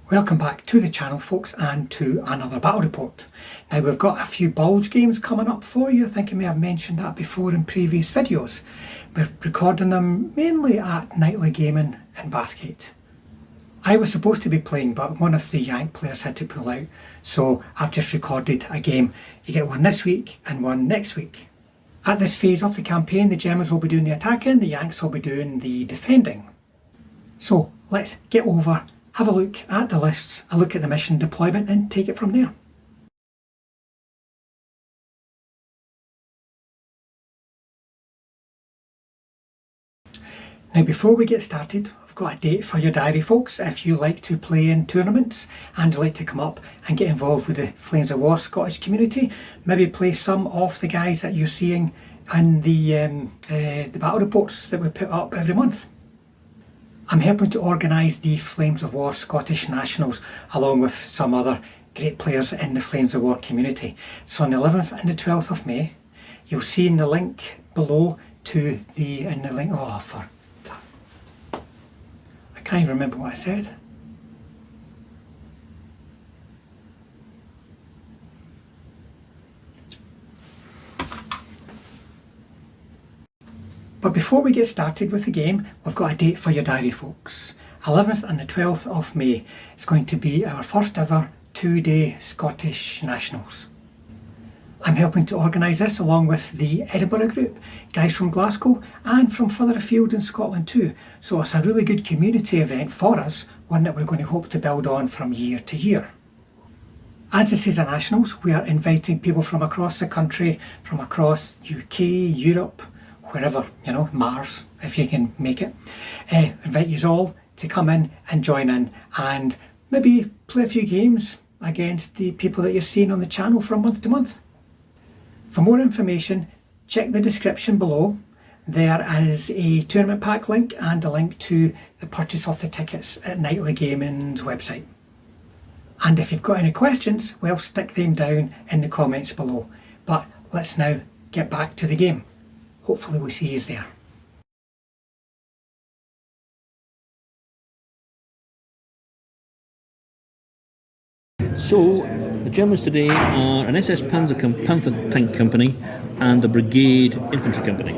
Welcome back to the channel, folks, and to another battle report. Now, we've got a few Bulge games coming up for you. I think I may have mentioned that before in previous videos. We're recording them mainly at Nightly Gaming in Bathgate. I was supposed to be playing, but one of the Yank players had to pull out, so I've just recorded a game. You get one this week and one next week. At this phase of the campaign, the Germans will be doing the attacking, the Yanks will be doing the defending. So let's get over, have a look at the lists, a look at the mission deployment, and take it from there. Now, before we get started, I've got a date for your diary, folks. If you like to play in tournaments and you like to come up and get involved with the Flames of War Scottish community, maybe play some of the guys that you're seeing in the battle reports that we put up every month. I'm helping to organise the Flames of War Scottish Nationals along with some other great players in the Flames of War community. So on the 11th and the 12th of May, you'll see in the link below to the, I can't even remember what I said. But before we get started with the game, we've got a date for your diary, folks. 11th and the 12th of May is going to be our first ever 2-day Scottish Nationals. I'm helping to organise this along with the Edinburgh group, guys from Glasgow and from further afield in Scotland too. So it's a really good community event for us, one that we're going to hope to build on from year to year. As this is a Nationals, we are inviting people from across the country, from across UK, Europe, wherever, Mars, if you can make it. Invite you all to come in and join in and maybe play a few games against the people that you're seeing on the channel from month to month. For more information, check the description below. There is a tournament pack link and a link to the purchase of the tickets at Nightly Gaming's website. And if you've got any questions, well, stick them down in the comments below. But let's now get back to the game. Hopefully we'll see you there. So, the Germans today are an SS Panther Tank Company and the Brigade Infantry Company.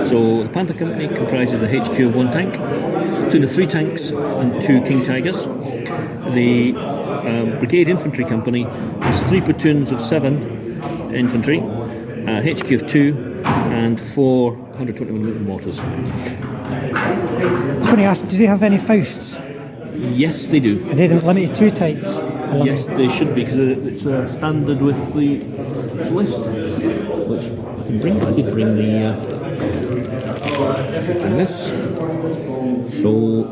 So, the Panther Company comprises a HQ of 1 tank, platoon of 3 tanks and 2 King Tigers. The Brigade Infantry Company has 3 platoons of 7 infantry, a HQ of 2 and 4 120mm mortars. I was going to ask, do they have any Fausts? Yes, they do. Are they limited 2 types? Yes, they should be, because it's standard with the list, which I can bring. I did bring this. So,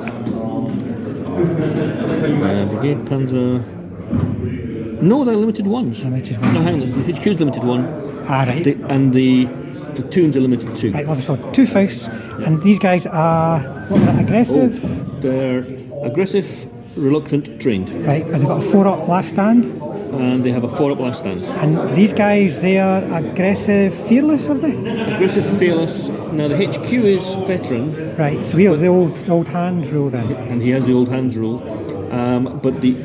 Brigade Panzer. No, they're limited ones. Limited ones. No, hang on. The HQ's limited 1. Ah, right. And the platoons are limited 2. Right, so 2 Fausts, and these guys are aggressive? Oh, they're aggressive, reluctant, trained. Right, but they've got a 4-up last stand? And they have a 4-up last stand. And these guys, they are aggressive, fearless, are they? Aggressive, fearless. Now the HQ is veteran. Right, so we have the old hands rule then. And he has the old hands rule. But the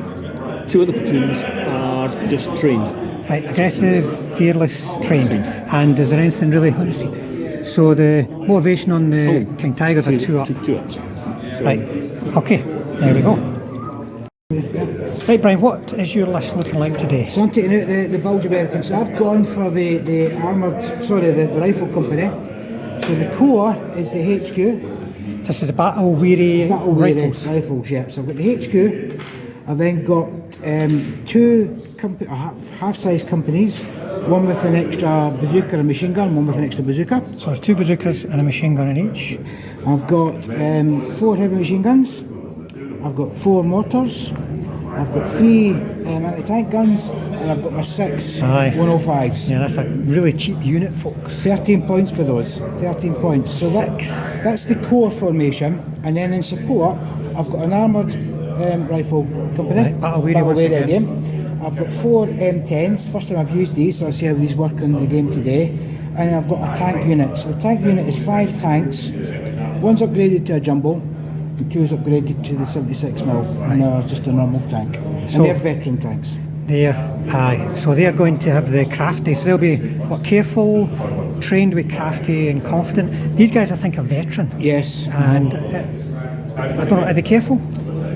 2 other platoons are just trained. Right, aggressive, fearless, trained. And is there anything really, let me see. So the motivation on the King Tigers are 2-up. 2 ups. So right, okay, there we go. Right, Brian, what is your list looking like today? So I'm taking out the Bulge Americans. So I've gone for the rifle company. So the core is the HQ. This is the battle-weary rifles. Yeah. So I've got the HQ. I've then got 2 half-size companies. One with an extra bazooka and a machine gun, one with an extra bazooka. So it's 2 bazookas and a machine gun in each. I've got 4 heavy machine guns. I've got 4 mortars. I've got 3 anti-tank guns, and I've got my 6 105s. Yeah, that's a really cheap unit, folks. 13 points for those. 13 points. So that's the core formation, and then in support, I've got an armoured rifle company. Right, battle-weary again. I've got 4 M10s. First time I've used these, so I'll see how these work in the game today. And I've got a tank unit. So the tank unit is 5 tanks. One's upgraded to a jumbo. and 2's upgraded to the 76mm, and ours just a normal tank. And So- they're veteran tanks. So they're going to have the crafty, so they'll be careful, trained with crafty and confident. These guys I think are veteran, Yes. and I don't know, are they careful?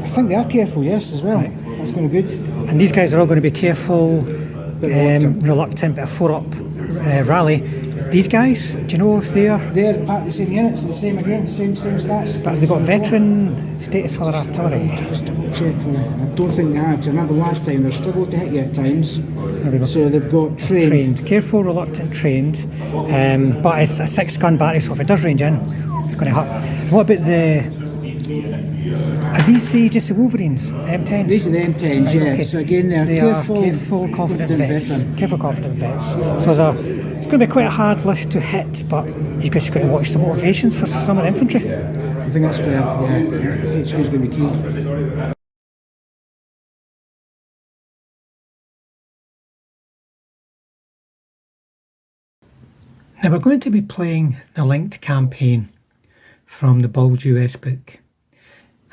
I think they are careful, yes, as well. Right. That's going to be good. And these guys are all going to be careful, Reluctant. reluctant, but a 4-up rally. These guys, do you know if they are? They're part of the same units, the same again, same stats. But have they got veteran status for their artillery? Just double check for it. I don't think they have. To remember last time, they struggled to hit you at times. There we go. So they've got trained. Careful, reluctant, trained. But it's a 6-gun battery, so if it does range in, it's going to hurt. What about are these just the Wolverines, M10s? These are the M10s, Right, yeah. okay. So again, they're They careful, are careful, confident vets. veteran. Careful, confident vets. So it's going to be quite a hard list to hit, but you've just got to watch the motivations for some of the infantry. I think that's where, HQ is going to be key. Now we're going to be playing the linked campaign from the Bulge US book,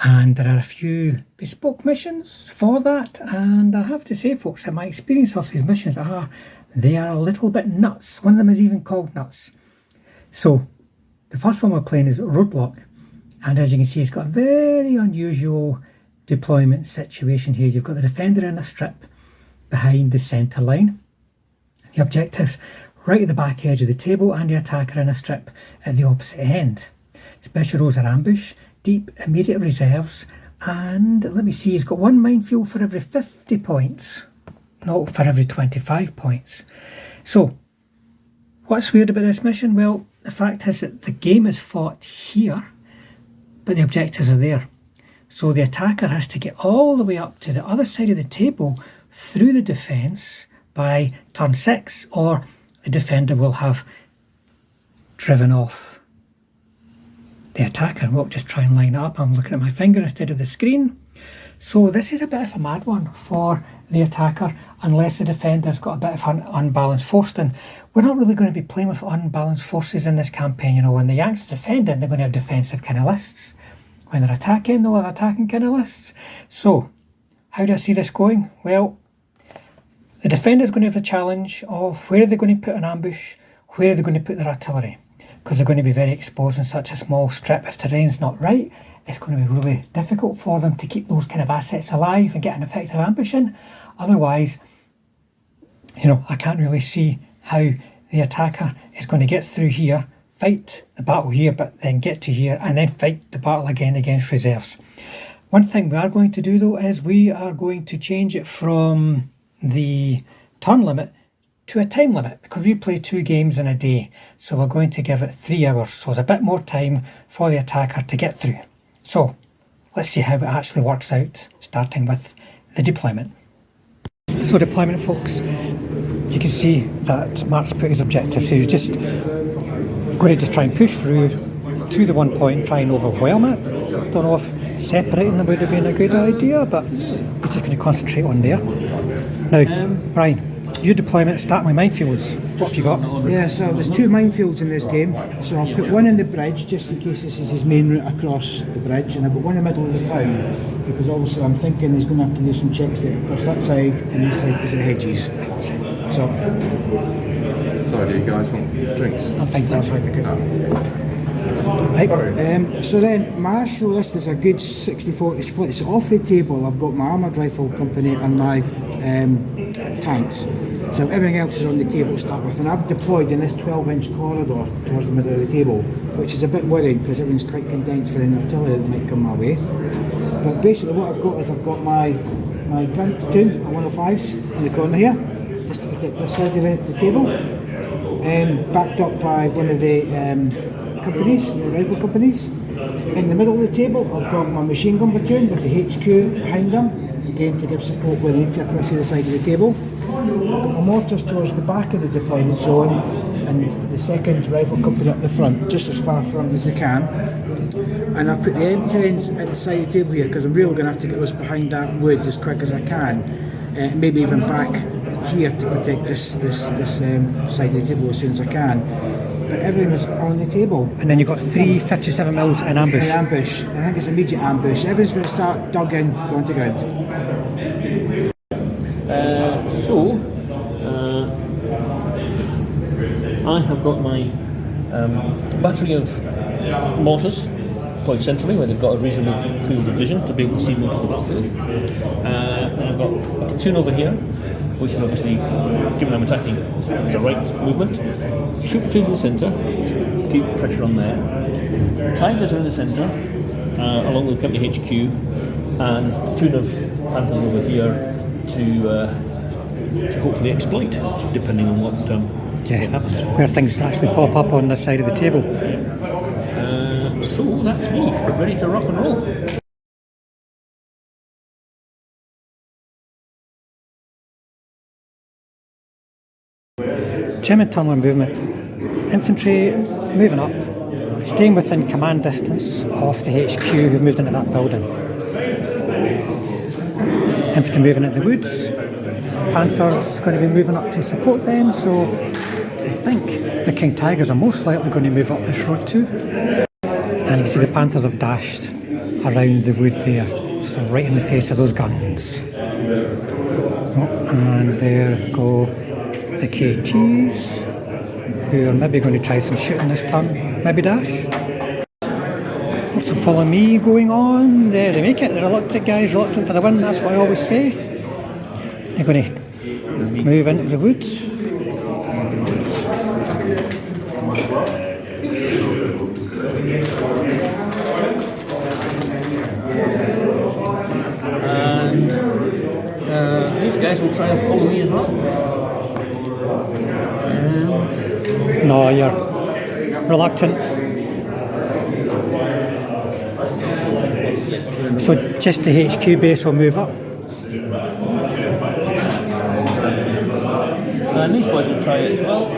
and there are a few bespoke missions for that, and I have to say folks that my experience of these missions they are a little bit nuts. One of them is even called nuts. So the first one we're playing is Roadblock, and as you can see it's got a very unusual deployment situation here. You've got the defender in a strip behind the centre line. The objectives right at the back edge of the table, and the attacker in a strip at the opposite end. Special rules are ambush, deep immediate reserves, and let me see, he's got one minefield for every 50 points, not for every 25 points. So, what's weird about this mission? Well, the fact is that the game is fought here, but the objectives are there. So the attacker has to get all the way up to the other side of the table through the defence by turn 6, or the defender will have driven off the attacker. We'll just try and line it up. I'm looking at my finger instead of the screen. So this is a bit of a mad one for the attacker, unless the defender's got a bit of an unbalanced force. And we're not really going to be playing with unbalanced forces in this campaign. You know, when the Yanks are defending, they're going to have defensive kind of lists. When they're attacking, they'll have attacking kind of lists. So, how do I see this going? Well, the defender's going to have the challenge of where are they going to put an ambush, where are they going to put their artillery, because they're going to be very exposed in such a small strip. If terrain's not right, it's going to be really difficult for them to keep those kind of assets alive and get an effective ambush in. Otherwise, you know, I can't really see how the attacker is going to get through here, fight the battle here, but then get to here and then fight the battle again against reserves. One thing we are going to do though is we are going to change it from the turn limit to a time limit, because we play 2 games in a day, so we're going to give it 3 hours, so it's a bit more time for the attacker to get through. So let's see how it actually works out, starting with the deployment. So deployment folks, you can see that Mark's put his objective, so he's just going to just try and push through to the 1 point, try and overwhelm it. Don't know if separating them would have been a good idea, but we're just going to concentrate on there. Now, Brian, your deployment, starting with minefields, what have you got? Yeah, so there's 2 minefields in this game. So I've put one in the bridge, just in case this is his main route across the bridge, and I've got one in the middle of the town, because obviously I'm thinking he's going to have to do some checks to across that side and this side because of the hedges. So, Sorry, do you guys want drinks? I'm fine, thanks. so then my actual list is a good 60-40 split. So off the table I've got my armoured rifle company and my tanks. So everything else is on the table to start with, and I've deployed in this 12-inch corridor towards the middle of the table, which is a bit worrying because everything's quite condensed for any artillery that might come my way. But basically what I've got is I've got my gun platoon, my 105s in the corner here, just to protect this side of the table, backed up by one of the companies, the rifle companies. In the middle of the table I've got my machine gun platoon with the HQ behind them, again to give support where they need to across the other side of the table. I've got my mortars towards the back of the deployment zone and the second rifle company up the front, just as far front as they can. And I've put the M10s at the side of the table here because I'm really going to have to get those behind that wood as quick as I can, maybe even back here to protect this side of the table as soon as I can. but everything was on the table. And then you've got 3 57mm in ambush. In ambush. I think it's immediate ambush. Everything's going to start dug in, going to ground. I have got my battery of mortars point centrally, where they've got a reasonable field of vision to be able to see most of the battlefield. And I've got a platoon over here, which is obviously, given I'm attacking, it's a right movement. 2 platoons in the centre, keep pressure on there. Tigers are in the centre, along with company HQ, and a platoon of Panthers over here to hopefully exploit, depending on what happens. Where things actually pop up on this side of the table. So that's me, ready to rock and roll. German tunnel movement. Infantry moving up, staying within command distance of the HQ who've moved into that building. Infantry moving into the woods. Panthers going to be moving up to support them, so I think the King Tigers are most likely going to move up this road too. And you can see the Panthers have dashed around the wood there, so they're right in the face of those guns. And there go the KTs, who are maybe going to try some shooting this turn, maybe dash. Lots of follow me going on. There they make it, the reluctant guys, reluctant for the win, that's what I always say. They're going to move into the woods. And these guys will try to follow me as well. No, you're reluctant. So just the HQ base will move up. And these boys will try it as well.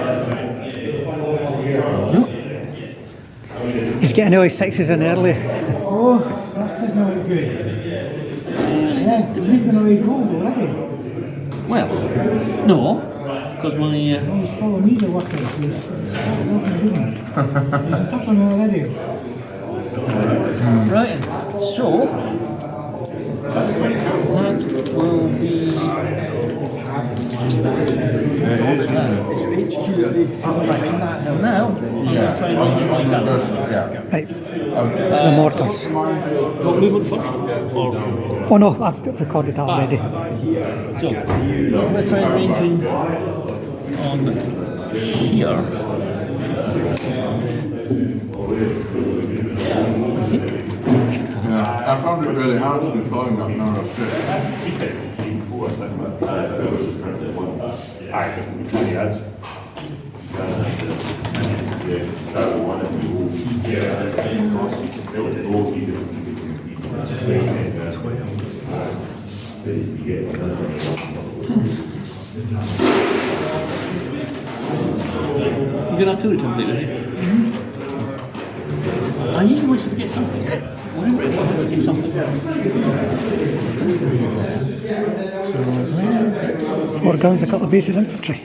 He's getting early 6s in early. Oh, that doesn't look good. He's been on his rolls already. Well, no, because my... His follow me's are working, so he's started off in a good one. He's attacking already. Right, so that will be... So now, I'm going to try and launch my guns. Right, to the mortars. Got movement first? Or... Oh no, I've recorded that already. So, I'm going to try and range in on here. I think. Yeah, I found it really hard to be following that narrow strip. You get artillery template, don't you? I usually always forget something. Whatever it is, I always forget something. 4 guns, a couple of bases infantry.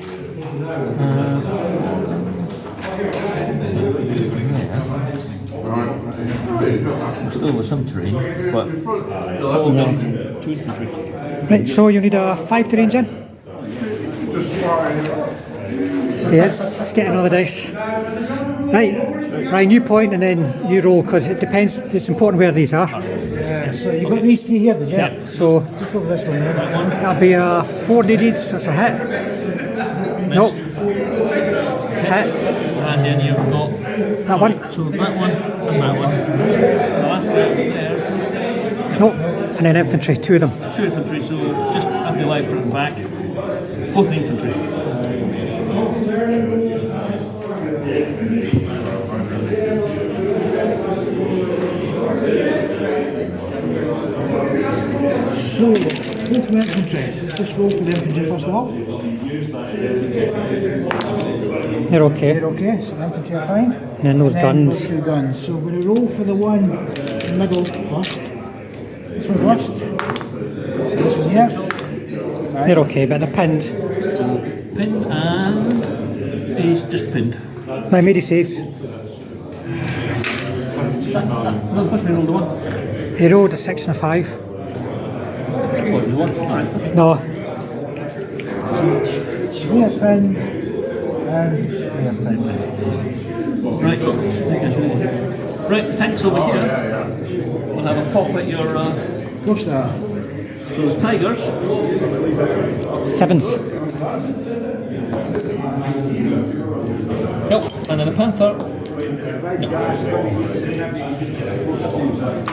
We're still with some terrain, but 4 guns and 2 infantry. Right, so you need a 5 to range in? Yes, getting all the dice. Right, Ryan, you point and then you roll, because it depends, it's important where these are. So you got these 3 here, did you? Yep, so Just go for this one here. that'll be a 4 needed, that's a hit. Nope. Hit. And then you've got That one. so that one and that one. The last guy there. Nope. And then infantry, 2 of them. 2 infantry, so just have the light front and back. Both infantry. So, go for the infantry. Let's just roll for the infantry first of all. They're okay. They're okay, so the infantry are fine. And then those guns. 2 guns. So we're going to roll for the one in the middle first. This one first. This one here. They're okay, but they're pinned. Pinned and he's just pinned. I made it safe. No, first we rolled a 1. He rolled a 6 and a 5. What, the 1? Alright. No. We have pinned and we have pinned. Right, right, the tanks over here. We'll have a pop at your What's that? so the Tigers. 7s. Nope, and then the Panther.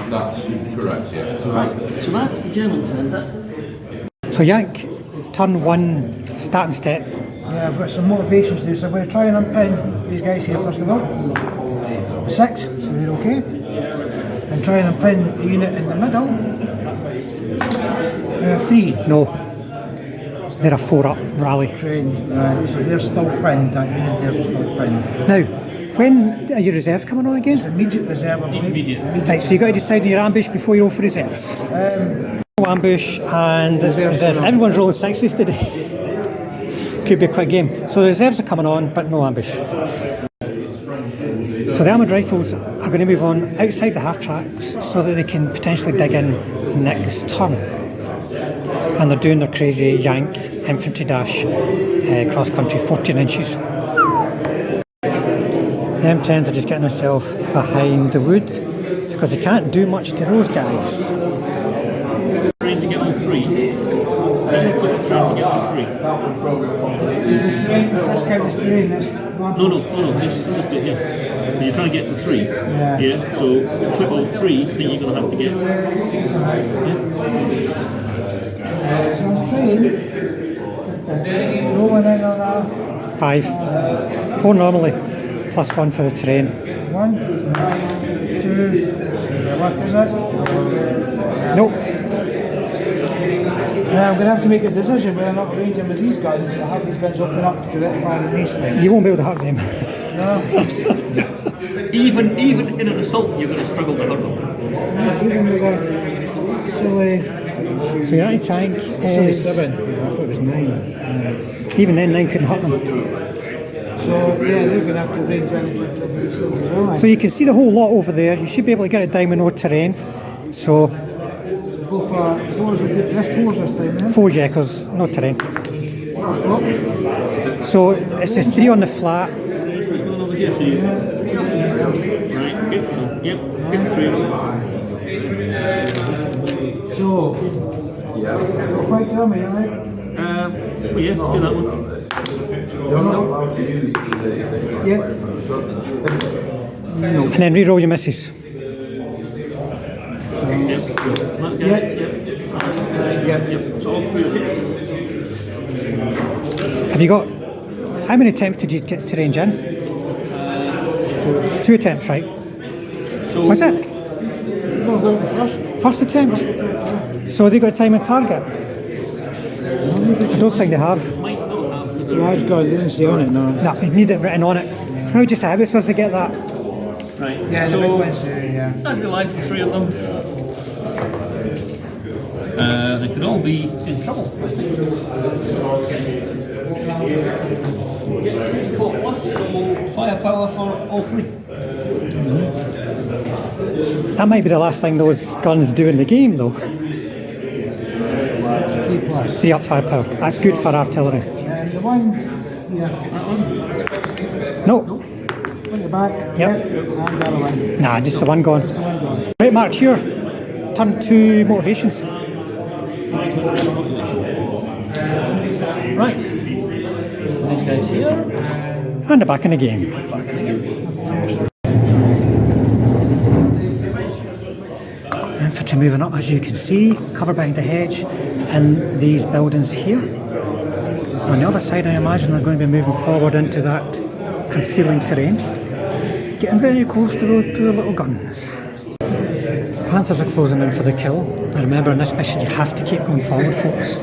That's correct, yeah. Right, so that's the German turn, is that? So Yank, turn 1, starting step. Yeah, I've got some motivations to do, so I'm going to try and unpin these guys here first of all. 6, so they're okay. And try and unpin the unit in the middle. 3. No. They're a 4 up rally. Trained, right, so they're still pinned, that unit there's still pinned. Now, when are your reserves coming on again? Immediate reserve, I believe. Immediate. Right, so you got to decide on your ambush before you roll for reserves. Ambush and reserves. Everyone's rolling 6s today. Could be a quick game. So the reserves are coming on, but no ambush. So the armoured rifles are going to move on outside the half tracks so that they can potentially dig in next turn. And they're doing their crazy Yank infantry dash cross country 14 inches. The M10s are just getting themselves behind the wood because they can't do much to those guys. Trying to get on 3. Trying to get on 3. Does this count as terrain? No, it's just it, yeah. So you're trying to get the 3. Yeah. So click all 3, then you're going to have to get. Yeah. So I'm trained. Rolling in on a 5. 4 normally, plus 1 for the terrain. 1, 2, what is it? Nope. Now I'm going to have to make a decision whether or not arranging with these guys or have these guys open up to let fire these things. You won't be able to hurt them. No. Even in an assault, you're going to struggle to hurt them. Even with a silly So your anti-tank is... 7. Yeah, I thought it was 9. Even then, 9 couldn't hurt them. So yeah, they're going to have to range out these things as well. So you can see the whole lot over there. You should be able to get it down with no terrain. So, Go for 4s this time, then. 4 jackers, no terrain. So it's just 3 on the flat. What's going on over here? So you, right, yep, so, yep, get the 3 of them. So, you'll quite tell me, alright? Well, yes, do that one. Yeah. And then re-roll your misses. Yep, so that guy, yep, so all 3 of them. Have you got... How many attempts did you get to range in? 2 attempts, right? So, Was it? No, go first. First attempt? So they got a time and target? I don't think they have. might not have because No, I just got it didn't say on it, no. No, they need it written on it. How just how it's supposed to get that? right. Yeah, so the big ones there, yeah. that's the life of 3 of them. They could all be in trouble, I think. Get 64 plus, so firepower for all 3. That might be the last thing those guns do in the game, though. 3 plus. 3 up firepower. That's good for artillery. And the one, yeah, No. on the back, Yep. and the other one. Nah, just the one gone. The one gone. Right, Mark, here. Turn to motivations. Right. These guys here. And they're back in the game. Infantry moving up, as you can see, cover behind the hedge in these buildings here. On the other side, I imagine they're going to be moving forward into that concealing terrain, getting very close to those poor little guns. Panthers are closing in for the kill. And remember, in this mission, you have to keep going forward, folks.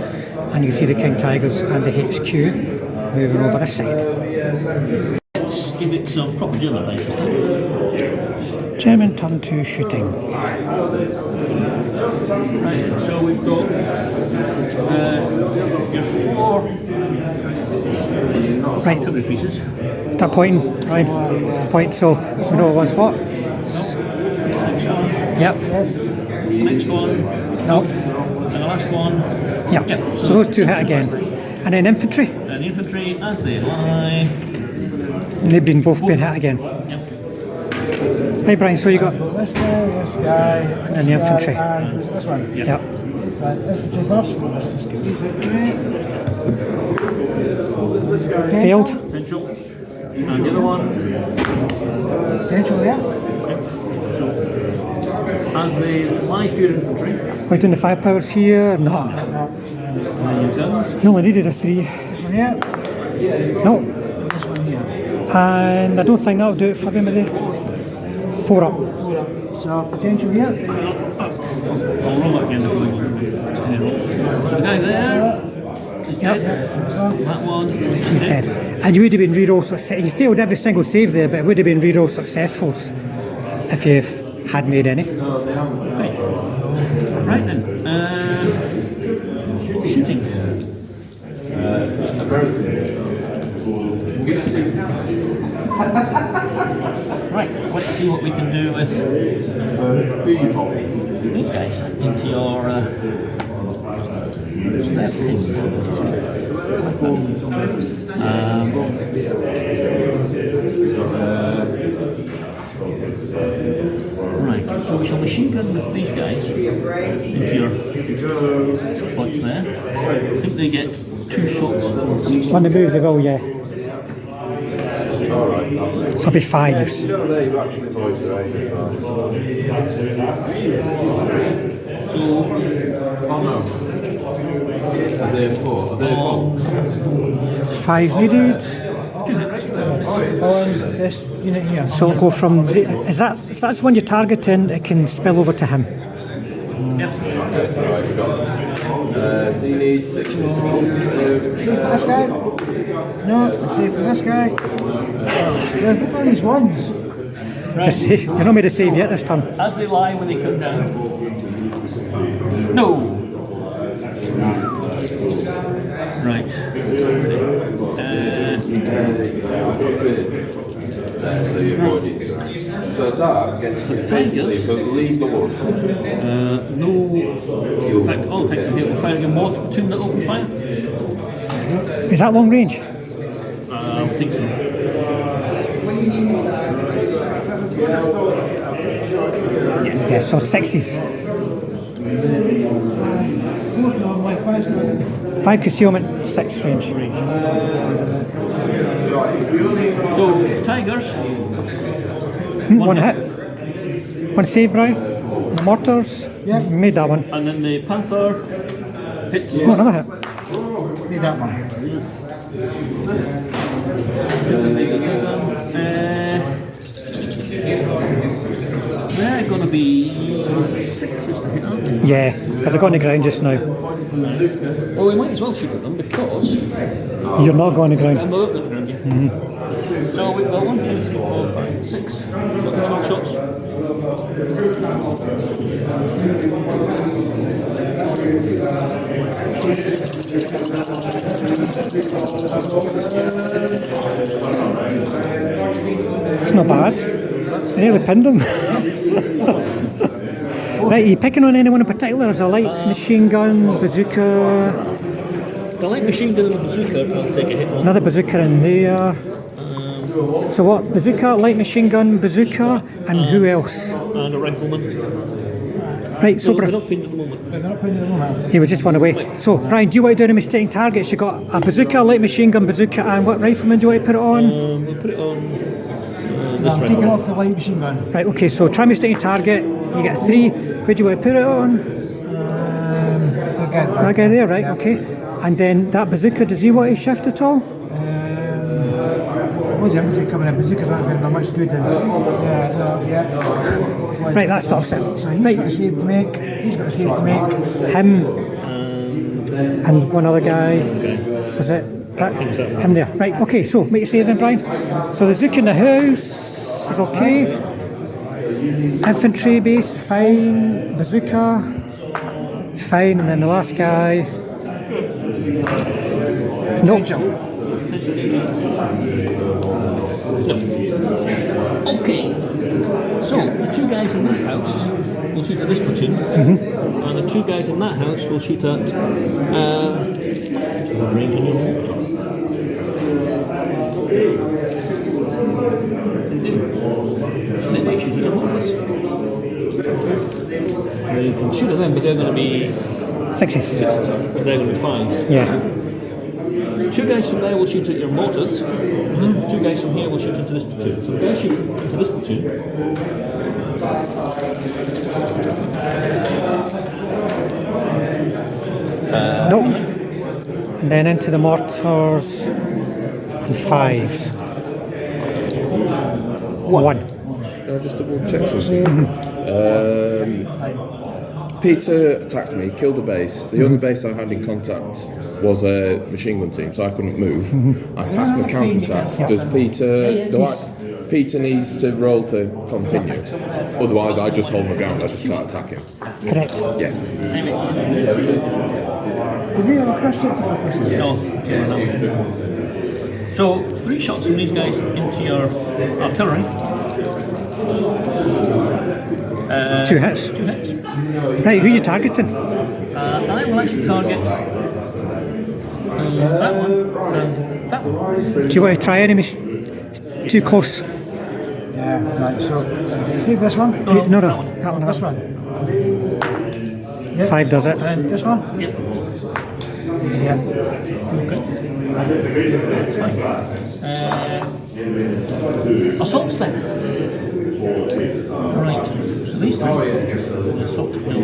And you see the King Tigers and the HQ moving over this side. give it some proper German advice this time. German turn to shooting. Right, so we've got your 4 Right. artillery pieces. Start pointing. Right. Point. So we know one's what. Yep. Next one, No. and the last one. Yep. Yep. So those two hit again. And then infantry. And infantry as they lie. And they've both been hit again. Yep. Right, Brian. So you got This guy, and the infantry. and who's this one? Yep. Right, infantry first. Let's just get these out of the way. Failed. Potential. And the other one. Potential, yeah. As they lie for your infantry. We're doing the firepowers here. No. And then your guns. We only needed a 3. This one here. No. This one here. And I don't think that'll do it for them, maybe. 4 up. So potential here. I'll roll it again. So the guy there. Yep. That one. He's dead. And you would have been reroll successful. You failed every single save there, but it would have been reroll successfuls if you had made any. Okay. Right then. Shooting. Right, let's see what we can do with these guys into your step pin. Right, so we shall machine gun with these guys into your points there. I think they get 2 shots. On the move they will, yeah. So it'll be 5s. So, Are they 4? Are they 4? 5 needed. On this unit here. So it'll go from if that's the one you're targeting, it can spill over to him. yep. Right, you got do you need 6 See for this guy? No, let's see for this guy. So look at these ones. You're not made a save yet this turn. As they lie when they come down. No! Right. There, so you avoid it. So attack against basically leave the wood. No. In fact, all attacks are here will fire again more to that open fire. Is that long range? I think so. Yeah, so 60s. 4's not on my 5's not. 5 concealment, 6 range. So, Tigers. One hit. One save, Brian. The mortars. Yeah. Made that one. And then the Panther hits Oh, another hit. Need that one. They're going to be 6s to hit, aren't they? Yeah, because they're going to ground just now. Well, we might as well shoot at them because You're not going to ground. I'm not going to ground you. So we've got 1, 2, 3, 4, 5, 6. So 12 shots. It's not bad. I nearly pinned them. Right, are you picking on anyone in particular? Is a light machine gun, bazooka, The light machine gun and the bazooka will take a hit on. another bazooka in there. So what? Bazooka, light machine gun, bazooka, and who else? And a rifleman. Right, so So they're Brian, not pinned at the moment. They're not putting them on. he was just one away. So Brian, do you want to do any mistaking targets? You got a bazooka, light machine gun, bazooka, and what rifleman do you want to put it on? We'll put it on this I'm taking rifleman. off the light machine gun. Right, okay, so try mistaking target. You get a 3. Where do you want to put it on? Again, That guy there, right, okay. And then that bazooka, does he want to shift at all? what's the infantry coming in? Bazooka's not going to be much good. Yeah. Right, that stops it. So he's Right, got a save to make. He's got a save to make. him and one other guy. Was it him there. Right, okay, so make your saves then, Brian. So the Zook in the house is okay. Infantry base, fine. Bazooka, fine. And then the last guy. Nope. Okay. So the two guys in this house will shoot at this platoon, and the two guys in that house will shoot at range on your wall. So they might shoot at your mortars. You can shoot at them, but they're going to be Sixes. but they're going to be fives. Yeah. Two guys from there will shoot at your mortars, and then two guys from here will shoot into this platoon. So the guys shoot into this platoon. Nope. And then into the mortars and fives. One. I'll just double check something. Peter attacked me, killed the base. The only base I had in contact was a machine gun team, so I couldn't move. I passed my counter-attack. Does Peter needs to roll to continue? Otherwise, I just hold my ground. I just can't attack him. Correct. Yeah. Did they have a crash check? No. So 3 shots from these guys into your artillery. 2 hits. 2 hits. Right, who are you targeting? I will actually target that one and that one. Do you want to try enemies too close? Yeah, right, so see this one? No, that one. This one. 5 does it. And this one? Yep. Yeah. That's fine. Assaults then. Right. So these three. Assault will.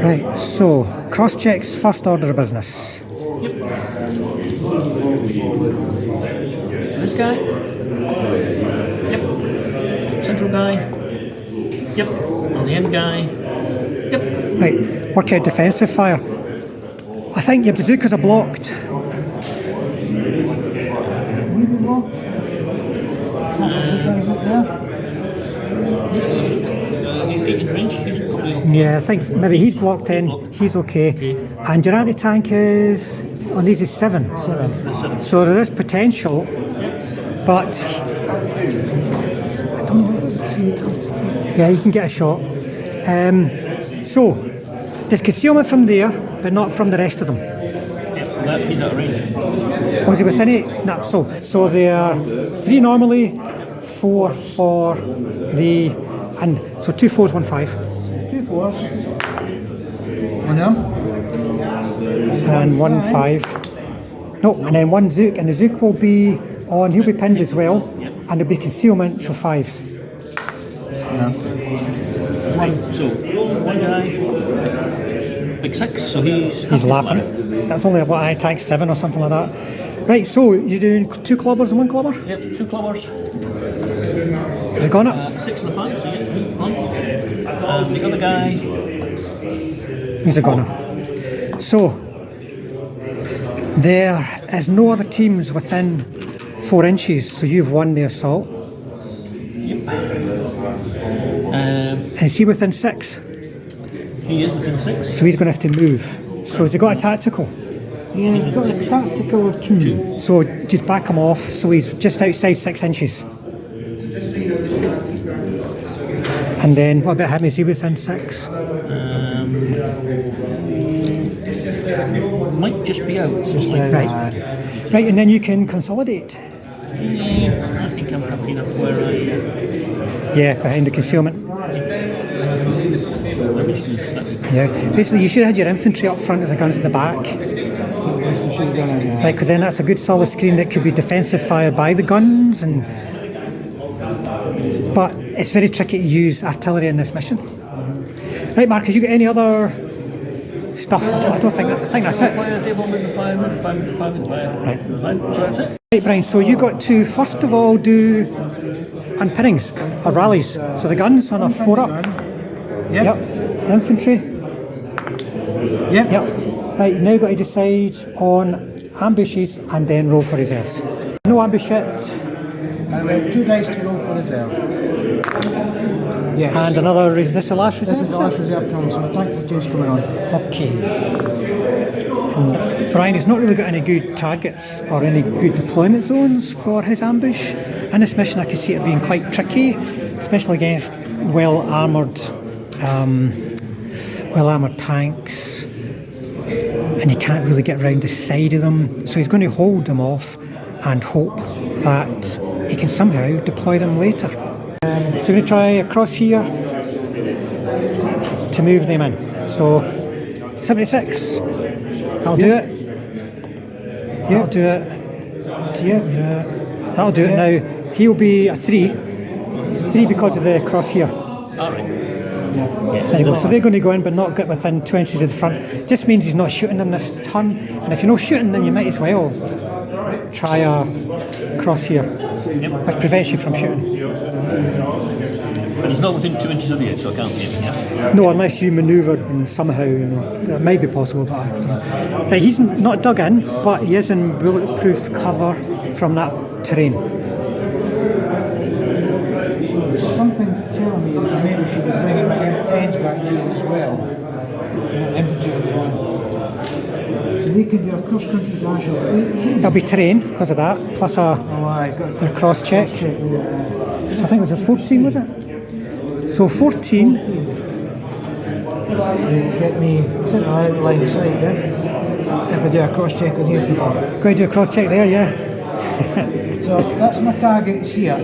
Right, so cross checks first order of business. Yep. This guy. Yep. Central guy. Yep. On the end guy. Yep. Right, work out defensive fire. I think your bazookas are blocked. He's got a shoot. He's in range. He's probably okay. Yeah, I think maybe he's blocked in. He's okay. And your anti-tank is on these is 7. So there is potential, but I don't know. Yeah, you can get a shot. So there's concealment from there, but not from the rest of them. He's out of range. Was he within it? No. So there are 3 normally, 4 for the, and so 2 4s, 1 5. 2 4s. One them. And 1 5. No, and then 1 Zook, and the Zook will be on, he'll be pinned as well, and there'll be concealment for 5s. So one guy, big 6. So he's Laughing. That's only about I attack 7 or something like that. Right, so you're doing 2 clobbers and 1 clobber? Yep, 2 clobbers. Has it gone up? 6 and a 5. So yeah, one. And the other guy. He's a gunner. So there is no other teams within 4 inches, so you've won the assault. Yep. And is he within 6? He is within 6. So he's going to have to move. So has he got a tactical? Yeah, he's got a tactical of 2. So just back him off, so he's just outside 6 inches. And then what about him? Is he within 6? Might just be out. Right. Right, and then you can consolidate. Yeah, I think I'm happy enough where I am. Yeah, behind the concealment. Let me see. Yeah, basically you should have had your infantry up front and the guns at the back. Right, because then that's a good solid screen that could be defensive fire by the guns, and but it's very tricky to use artillery in this mission. Right, Mark, have you got any other stuff? I think that's it. Right. So that's it. Right, Brian, so you got to first of all do unpinnings or rallies. So the guns on a 4 up. Yep. Infantry. Yep. Right, you've now got to decide on ambushes and then roll for reserves. No ambush yet. And 2 dice to roll for reserve. Yes. And another, is this the last reserve? This is the last reserve coming, so tank platoon's coming on. Okay. And Brian has not really got any good targets or any good deployment zones for his ambush. In this mission I can see it being quite tricky, especially against well-armoured tanks. And he can't really get around the side of them. So he's going to hold them off and hope that he can somehow deploy them later. So we're going to try across here to move them in. So 76, that'll do it. That'll do it. Yeah, that'll do it. Now he'll be a 3 because of the cross here. So they're going to go in but not get within 2 inches of the front. Just means he's not shooting them this turn. And if you're not shooting them, you might as well try a cross here, which prevents you from shooting. But it's not within 2 inches of the edge, so I can't see it. Yeah. No, unless you manoeuvre and somehow, it might be possible, but I don't know. Right, he's not dug in, but he is in bulletproof cover from that terrain. Something to tell me that maybe we should be bringing my M10s back here as well. Infantry on one. So they could do a cross-country dash of 18. There'll be terrain because of that, plus a cross check. I think it was a 14, was it? So 14. Get me out of line of sight, yeah? If I do a cross check on here. Going to do a cross check there, yeah. So that's my targets here.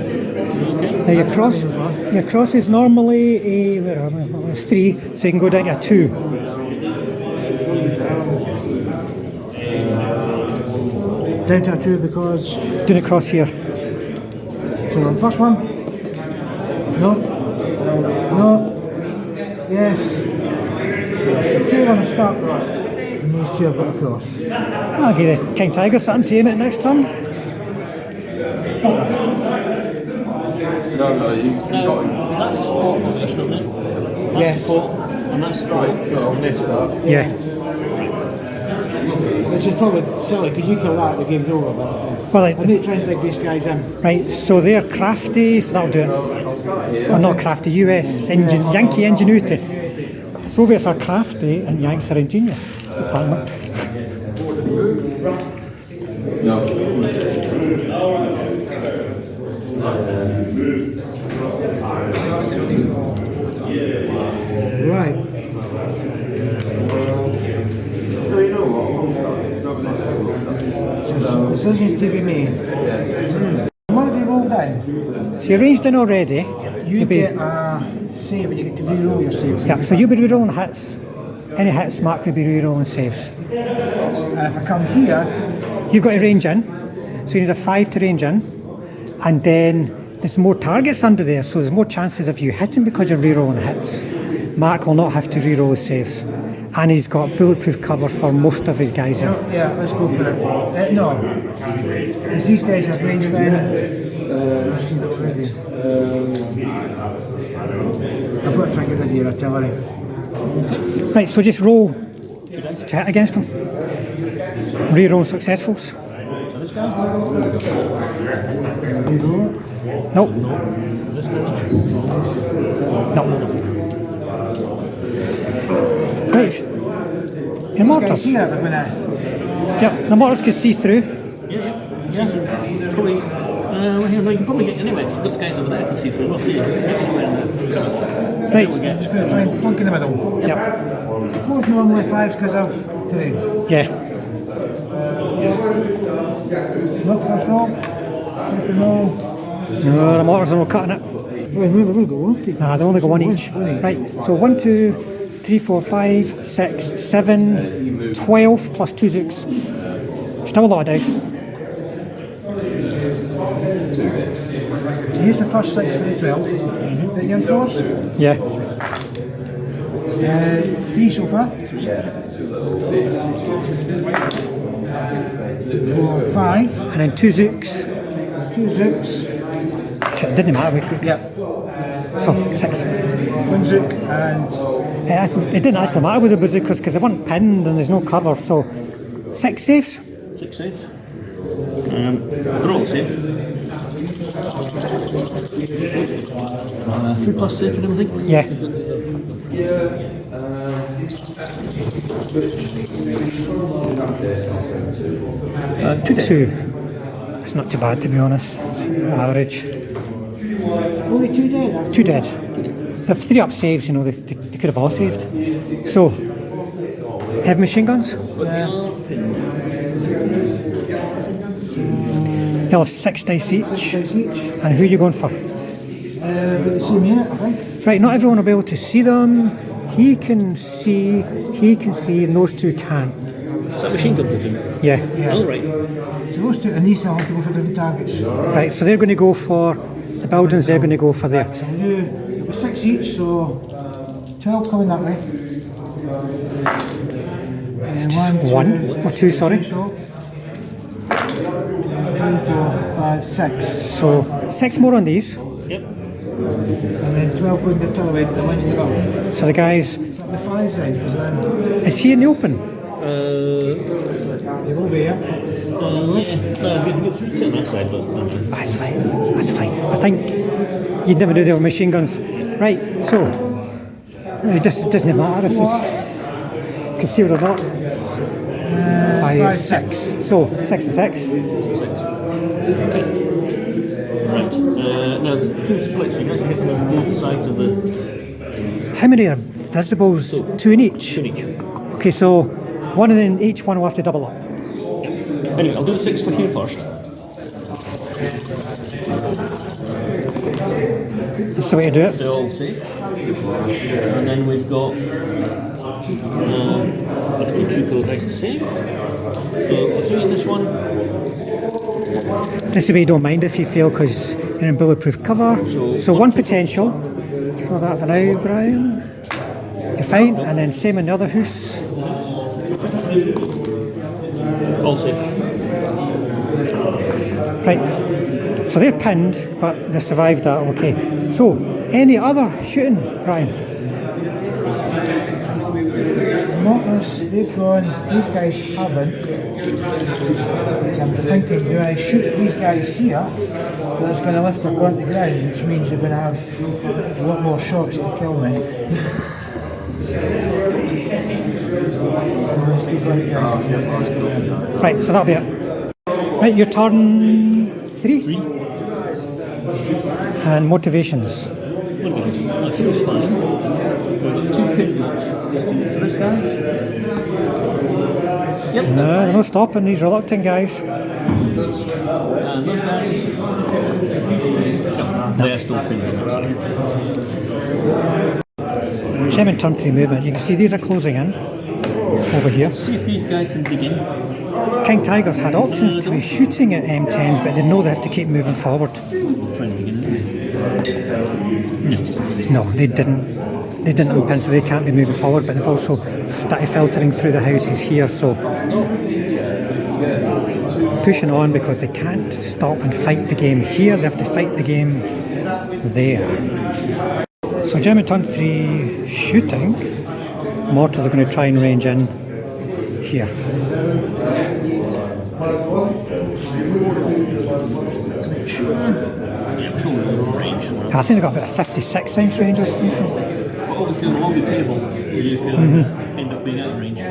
Now your cross is normally a 3, so you can go down to a 2. Down to a 2 because... Doing a cross here. So on first one. No. Yes. So 2 on the start. And these 2 have got a cross. I'll give the King Tiger something to aim at next turn. That's a sport formation, isn't it? Yes. And that's right. Yeah. Which is probably silly because you kill that, the game's over. Well, I need to try and dig these guys in. right, so they're crafty, so that'll do it. Or not crafty, US engine, Yankee ingenuity. Soviets are crafty and Yanks are ingenious. Apparently. Right. So decisions to be made. What have you rolled in? So you're ranged in already. You get a save and you get to re-roll your saves. Yeah, so you'll be re-rolling hits. Any hits, Mark will be re-rolling saves. And if I come here, You've got to range in, so you need a 5 to range in, and then there's more targets under there, so there's more chances of you hitting because you're re-rolling hits. Mark will not have to re-roll his saves, and he's got bulletproof cover for most of his guys in. yeah, let's go for it. No, because these guys have ranged in. I've got to try and get rid of your artillery. Right, so just roll to hit against them. Re-roll successfuls. Nope. No. Right. Your mortars. Here, but when I Yep, the mortars can see through. Yeah. Probably. Well, you can probably get anyway. You've got the guys over there can see through as well. Right. just going to try and plunk in the middle. Yep. 4's normally 5's because of terrain. Yeah. Look, first roll, second roll. No, the mortars are not cutting it. Oh, no, they've only got one each. Nah, they only got one each. Right, so 1, 2, 3, 4, 5, 6, 7, 12 plus 2 zooks. Still a lot of dice. So here's the first 6 for the 12. The young force. Yeah. 3 so far. 4, 5. And then 2 zooks. 2 zooks. Shit, it didn't matter. Yep. So 6. Bunzook and It didn't actually matter with the bazookas because they weren't pinned and there's no cover, so 6 saves. 6 saves. They're all the same. 3 plus save and everything? Yeah. 2. It's not too bad, to be honest. It's average. only 2 dead. 2 dead. The 3 up saves, you know, they could have all saved. So, heavy machine guns. They'll have 6 dice each. 6 dice each. And who are you going for? With the same unit, I think. Right, not everyone will be able to see them. He can see, and those 2 can't. Is that machine gun platoon? Yeah. Oh, right. So those 2 and these will have to go for different targets. Right, so they're going to go for the buildings, they're going to go for there. So we'll do 6 each, so 12 coming that way. One or two, sorry. 2, so 3, 4, 5, 6. So 6 more on these. Yep. And then 12 going to the other way to the left of the building. So the guys, Is that the 5s then? is he in the open? He will be, yeah. Sit on that side, but That's fine, that's fine. I think you'd never knew they were machine guns. Right, so it just doesn't matter if you concealed or not. 5, 6. So 6 and 6. right. Now there's 2 splits. You guys hit them on both sides of the How many are visibles? 2 in each. in each. Okay, so one of them, each one will have to double up. Anyway, I'll do the 6 for here first. That's the way to do it. They're all safe. And then we've got let's do 2 colour dice the same. So let's do in this one. This way you don't mind if you fail because you're in bulletproof cover. So 1 potential. Throw that for now, Brian. You're fine. And then same in the other house. All safe. Right. So they're pinned, but they survived that. Okay. So any other shooting, Brian? Mortars, they've gone, these guys haven't. So I'm thinking, do I shoot these guys here? But that's going to lift their gun to the ground, which means they're going to have a lot more shots to kill me. Right, so that'll be it. Right, your turn 3. And motivations. I think it's fine. We've got 2 pin blocks. Let's do it for this guys. Yep, No, that's no stopping these reluctant guys. fine. And those guys. No, they're still pinned in that side. Same in turn 3 movement. You can see these are closing in over here. See if these guys can dig in. King Tigers had options to be shooting at M10s, but they know they have to keep moving forward. Try and dig in. No, they didn't. They didn't unpin, so they can't be moving forward, but they've also started filtering through the houses here, so pushing on because they can't stop and fight the game here, they have to fight the game there. So German turn 3 shooting, mortars are going to try and range in here. I think they've got about a 56 inch range or something. But obviously on a longer table, you can end up being out of range. So,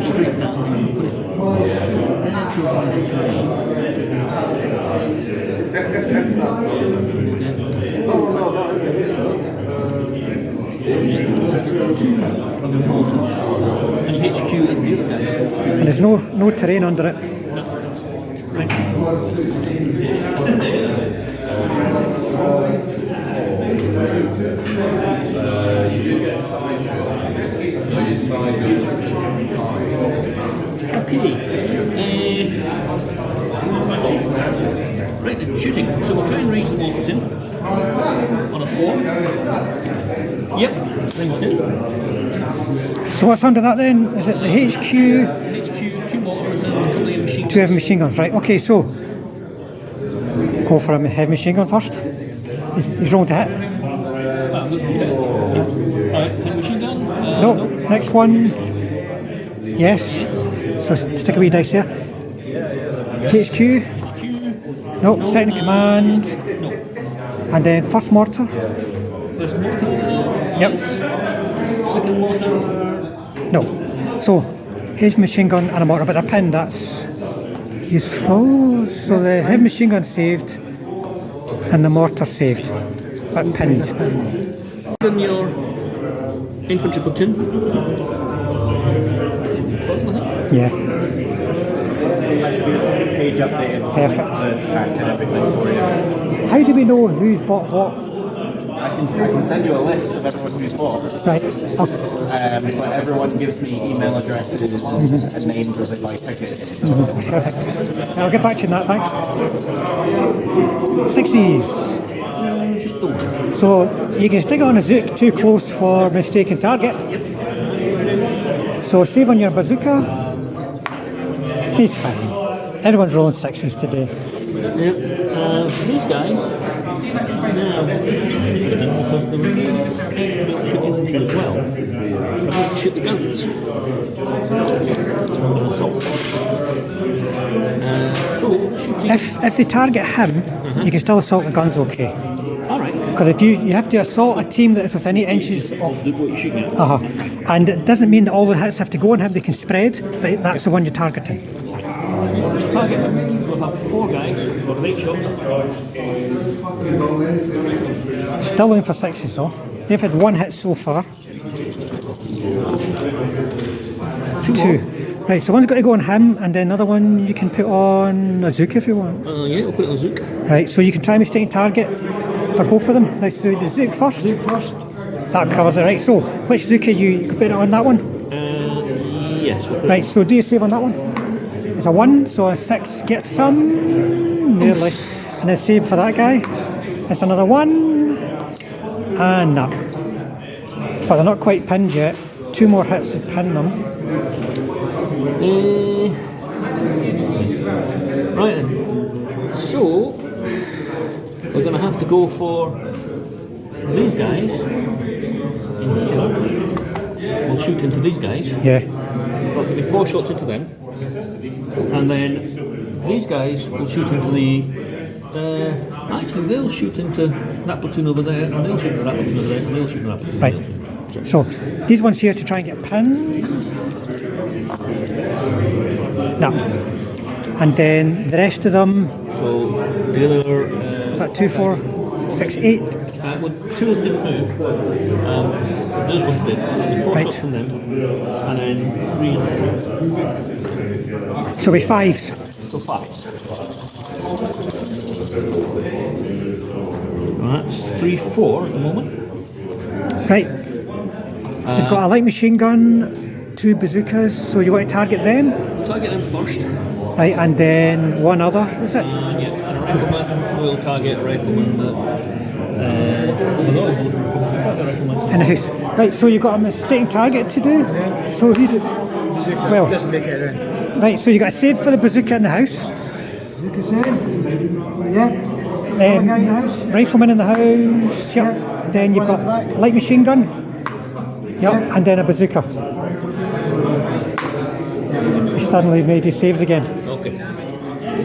straighten that and put it to about a 2 other mortars and HQ in the other guys. And there's no terrain under it. Right. Okay. Right then, shooting. So we'll try and range the mortars in on a 4. Yep, ranged in. So what's under that then? Is it the HQ? HQ, 2 mortars and a couple of machine guns. 2 heavy machine guns, right? Okay, so Go for a heavy machine gun first. He's rolling to hit. Alright, heavy machine gun? No, next one. Yes. So stick a wee dice there. HQ. No, second command. No. And then first mortar. First mortar? Yep. Second mortar? No. So heavy machine gun and a mortar, but they're pinned, that's useful. So the heavy machine gun saved and the mortar saved, but pinned. In your infantry platoon? Yeah. That should be the ticket page updated. Perfect. The pack and everything for you. How do we know who's bought what? I can send you a list of everyone who's bought. Right. But everyone gives me email addresses and names as they buy tickets. Perfect. I'll get back to you on that, thanks. 60s. So you can stick on a Zook too close for mistaken target. So save on your bazooka. He's fine. Everyone's rolling 6s today. Yep. These guys, now, this is interesting because the reviews shoot infantry as well. They're going to shoot the guns. So, shooting. If they target him, you can still assault the guns okay. Alright. Because if you have to assault a team that is within 8 inches of... What you're shooting at. And it doesn't mean that all the hits have to go on him, they can spread, but that's the one you're targeting. Just target him. So we'll have 4 guys for 8 shots. Still in for 6s though. They've had 1 hit so far. 2. Right, so one's got to go on him, and then another one you can put on a Zook if you want. Yeah, we'll put it on Zook. Right, so you can try mistaken target for both of them. Right, so the Zook first. That covers it. Right, so which Zook are you put it on that one? Yes. We'll put Right, so do you save on that one? It's a 1, so a 6 gets some. Nearly. And then save for that guy. It's another 1. And that. But they're not quite pinned yet. 2 more hits to pin them. Right then. So we're going to have to go for these guys in here. We'll shoot into these guys. Yeah. So it'll be 4 shots into them, and then these guys will shoot into the. Actually, they'll shoot into that platoon over there, and they'll shoot into that platoon over there, and they'll shoot into that platoon. Right. So these ones here to try and get pinned. No. And then the rest of them. So the other. Is that 2, 4, 6, 8? Well, 2 of them didn't move. Those ones did. So 4 Right. shots from them, and then 3. So we 5s. So 5. Well, that's 3, 4 at the moment. Right. They've got a light machine gun, 2 bazookas, so you want to target them? Target them first. Right, and then 1 other, is it? Yeah, and a rifleman will target a rifleman that's. In the house. Right, so you've got a mistaken target to do? Yeah. So you do. Well, Doesn't make it around. right, so you got a save for the bazooka in the house. Bazooka save. Yeah. Guy in the house. Rifleman in the house. Yep. Then you've got light machine gun. Yep. And then a bazooka. He suddenly made his saves again. Okay.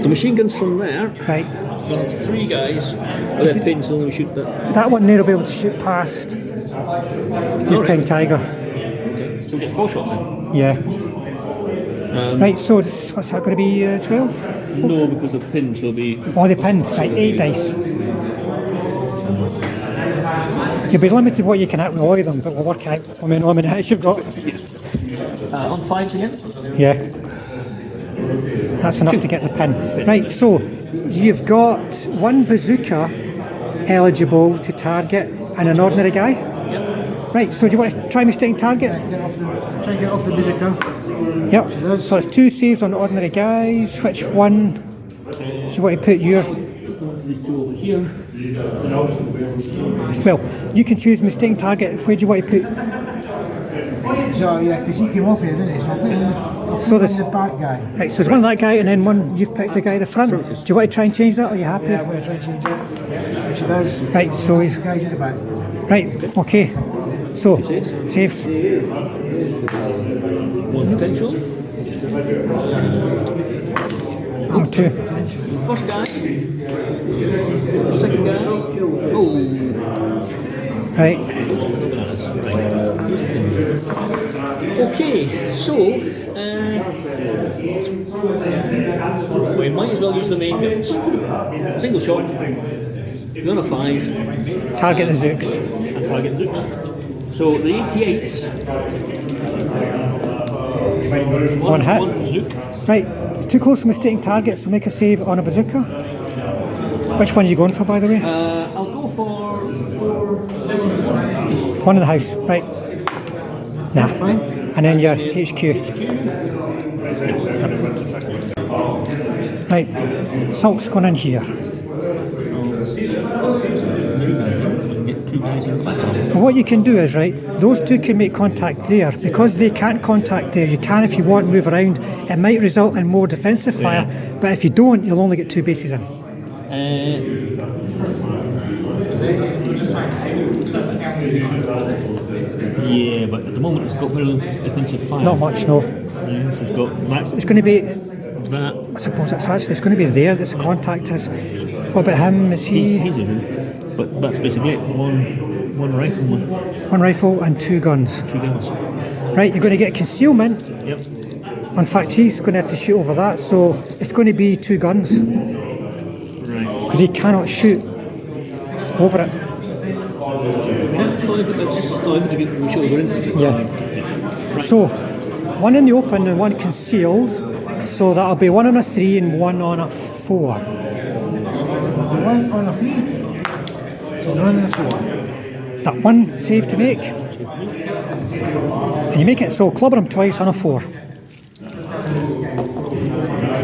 The machine guns from there. Right. So 3 guys. They're pinned, so we shoot that. That one there will be able to shoot past your King Tiger. Okay. So we get 4 shots in. Yeah. Right, so what's that going to be, 12? No, because the pins will be. Oh, they pinned. Right, 8 dice. You'll be limited what you can hit with all of them, but we'll work out how many hits you've got. On 5s again? Yeah. That's enough to get the pin. Right, so you've got 1 bazooka eligible to target and an ordinary guy. Yep. Right, so do you want to try mistaken target? Try and get off the bazooka. Yep. So it's 2 saves on ordinary guys. Which one do you want to put your... These 2 over here. Well, you can choose mistaken target. Where do you want to put... So yeah, because he came off here, didn't he? So I'll put him in the back guy. Right, so there's one that guy and then one you've picked the guy at the front. Do you want to try and change that, or are you happy? Yeah, I'm going to try and change it. Which it does. Right, so he's... The guy's at the back. Right, okay. So, saves. One potential. Two. First guy. Second guy. Oh. Right. Okay, so we might as well use the main guns. Single shot. You're on a 5. Target the Zooks. And target the Zooks. So the 88s. One hit. One Zook. Right, it's too close for mistaking targets, so make a save on a bazooka. Which one are you going for, by the way? I'll go for One in the house, right. Nah, fine. And then your HQ. Right, Salt's gone in here. two guys in the back. What you can do is, right, those two can make contact there. Because they can't contact there, you can, if you want, move around. It might result in more defensive fire, but if you don't, you'll only get 2 bases in. Yeah, but at the moment it's got very little defensive fire. Not much, no. Yeah, so it's got that. It's going to be, That. I suppose it's going to be there that's a contact is. What about him? Is he? He's a hoop. But that's basically it. One rifle, One rifle and 2 guns. 2 guns. Right, you're going to get concealment. Yep. In fact, he's going to have to shoot over that, so it's going to be 2 guns. Right. Because he cannot shoot over it. Yeah. So, one in the open and one concealed. So that'll be 1 on a 3 and 1 on a 4. 1 on a 3. 1 on a 4. That one save to make. And you make it, so clobber him twice on a 4.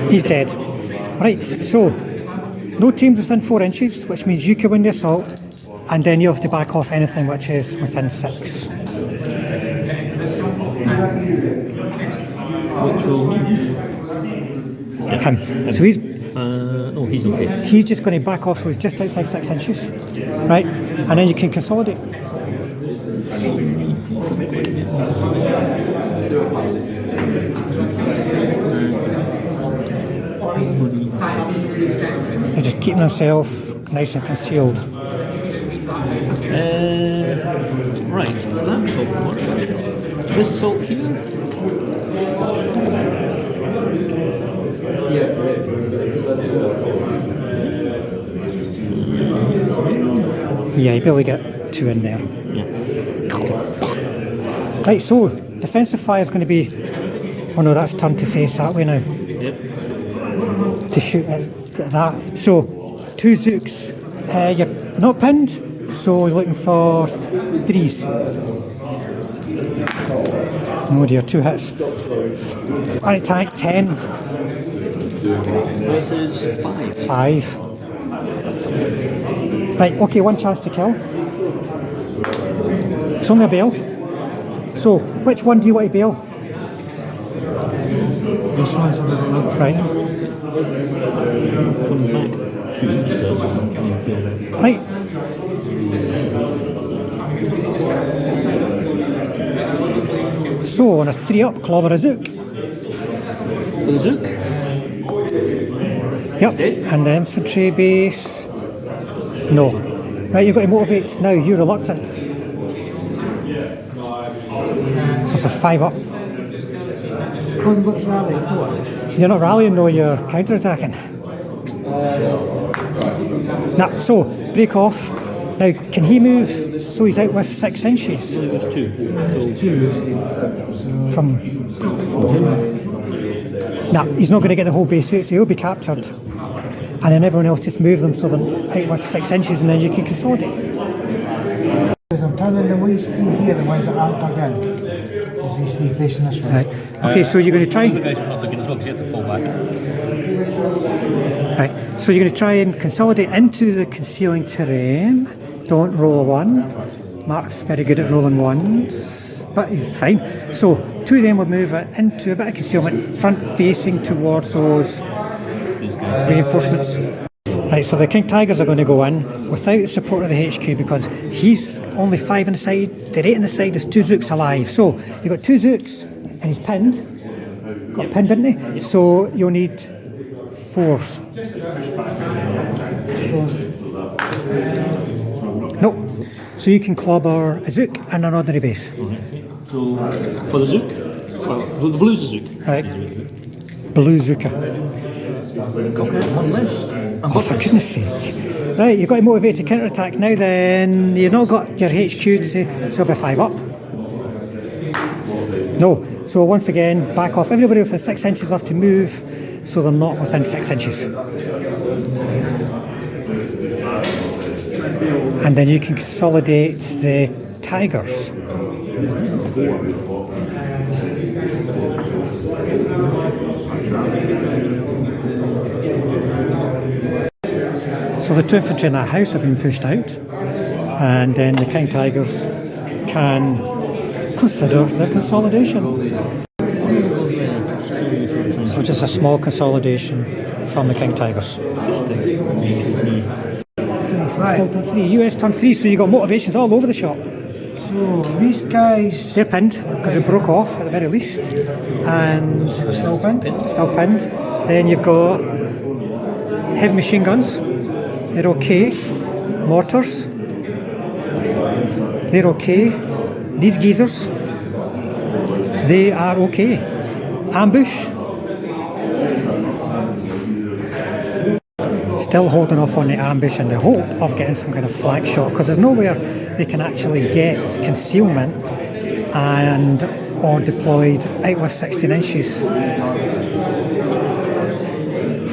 He's dead. Right, so no teams within 4 inches, which means you can win the assault, and then you'll have to back off anything which is within 6. Which will Him. So he's no, he's okay. he's just going to back off, so he's just outside 6 inches. Right, and then you can consolidate. So just keeping himself nice and concealed. Right, so that's all. This assault here. Yeah, you barely get 2 in there. Yeah. Right, so defensive fire is going to be. Oh no, that's turned to face that way now. Yep. To shoot at that. So 2 Zooks. You're not pinned, so you're looking for 3s. Oh dear, 2 hits. Alright, tank 10. Versus 5. 5. Right, okay, 1 chance to kill. It's only a bail. So, which one do you want to bail? This one's a little bit Right. Come back 2 inches. Right. So, on a 3 up, clobber a Zook. For the Zook. Yep, and the infantry base. No. Right, you've got to motivate now, you're reluctant. So it's a 5 up. What's rally 4? You're not rallying though, you're counter-attacking. Nah, so, break off. Now, can he move so he's out with 6 inches? There's 2. So 2. From nah, he's not going to get the whole base suit, so he'll be captured. And then everyone else just moves them so they're out with 6 inches, and then you can consolidate. I'm turning the ones through here, the ones that aren't dug in. There's these 3 facing this way. Right. Okay, so you're going to try. the guys are not looking as well because you have to fall back. Right. So you're going to try and consolidate into the concealing terrain. Don't roll a 1. Mark's very good at rolling 1s. but he's fine. So 2 of them will move it into a bit of concealment, front facing towards those reinforcements. Right, so the King Tigers are going to go in without the support of the HQ because he's only 5 on the side, they're 8 on the side, there's 2 Zooks alive. So you've got 2 Zooks and he's pinned. Got pinned, didn't he? So you'll need 4s. Nope. So you can clobber a Zook and an ordinary base. So for the Zook, well, the blue's the Zook. Right. Blue Zooka. Oh, for goodness sake. Right, you've got to motivate to counter-attack now then. You've not got your HQ to, so it'll be 5 up. No, so once again, back off. Everybody within 6 inches left to move, so they're not within 6 inches. And then you can consolidate the Tigers. So the 2 infantry in that house have been pushed out, and then the King Tigers can consider their consolidation. So just a small consolidation from the King Tigers. Right. Turn 3. US turn 3, so you got motivations all over the shop. So these guys, They're pinned because they broke off at the very least, and still pinned. still pinned. Then you've got heavy machine guns. They're okay. Mortars. They're okay. These geezers. They are okay. Ambush. Still holding off on the ambush in the hope of getting some kind of flank shot because there's nowhere they can actually get concealment and or deployed out with 16 inches.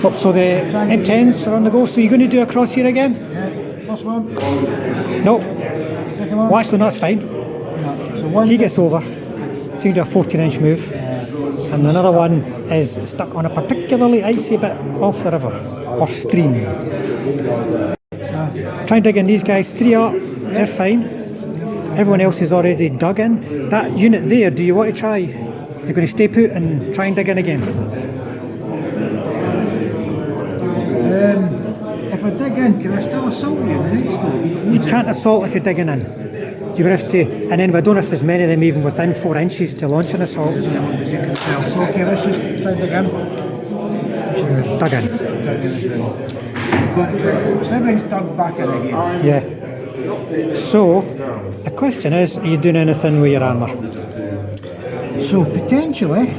Oh, so the M10s are on the go, so you're going to do a cross here again? Yeah, plus 1. No. Second one. Well, actually, no, that's fine. No. So 1. He gets over. So you can do a 14-inch move. And another one is stuck on a particularly icy bit off the river or stream. Try and dig in these guys. 3 up, they're fine. Everyone else is already dug in. That unit there, do you want to try? You're going to stay put and try and dig in again? If I dig in, can I still assault you in the next one? You can't assault if you're digging in. You're going to have to, and then I don't know if there's many of them even within 4 inches to launch an assault. So okay, let's just try and dig in. Dug in. So everything's dug back in again. Yeah. So, the question is, are you doing anything with your armour? So potentially,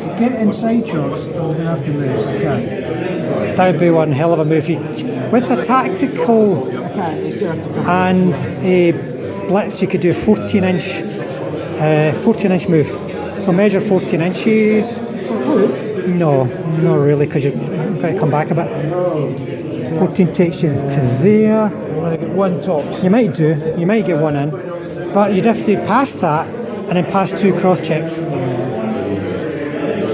to get inside shots, I'm going to have to move. So I can't. That would be one hell of a move. With a tactical I can't. He's going to have to come. and a blitz, you could do a 14-inch move. So measure 14 inches. No, not really, because you've got to come back a bit. 14 takes you to there. I'm going to get 1 tops. You might do. You might get 1 in, but you'd have to pass that and then pass 2 cross checks.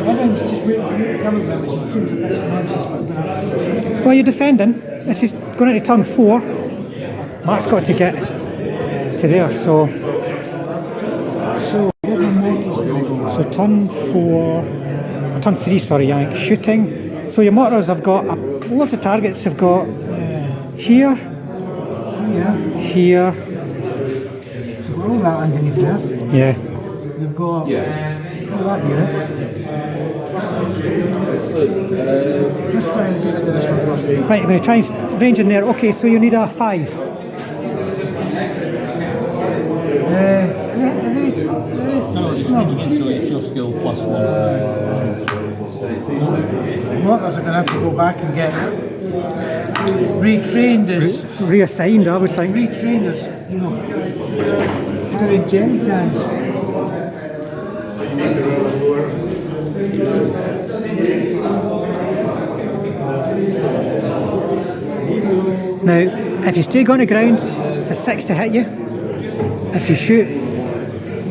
Everyone's just waiting for you to come in, which seems a bit nonsense. Well, you're defending. This is going into turn 4. Mark's got to get to there, so turn 4, turn 3, sorry, Yank, shooting. So your mortars have got, all of the targets have got here, here. So all that underneath there. Yeah. You've got all that unit. Let's try and get rid of this one first. Right, I'm going to try and range in there. Okay, so you need a 5. No, it's ranging in, so it's your skill plus 1. Mortars are going to have to go back and get retrained as Reassigned, I would think. retrained as, you know, carrying jelly cans. Now, if you stay on the ground, it's a 6 to hit you. If you shoot,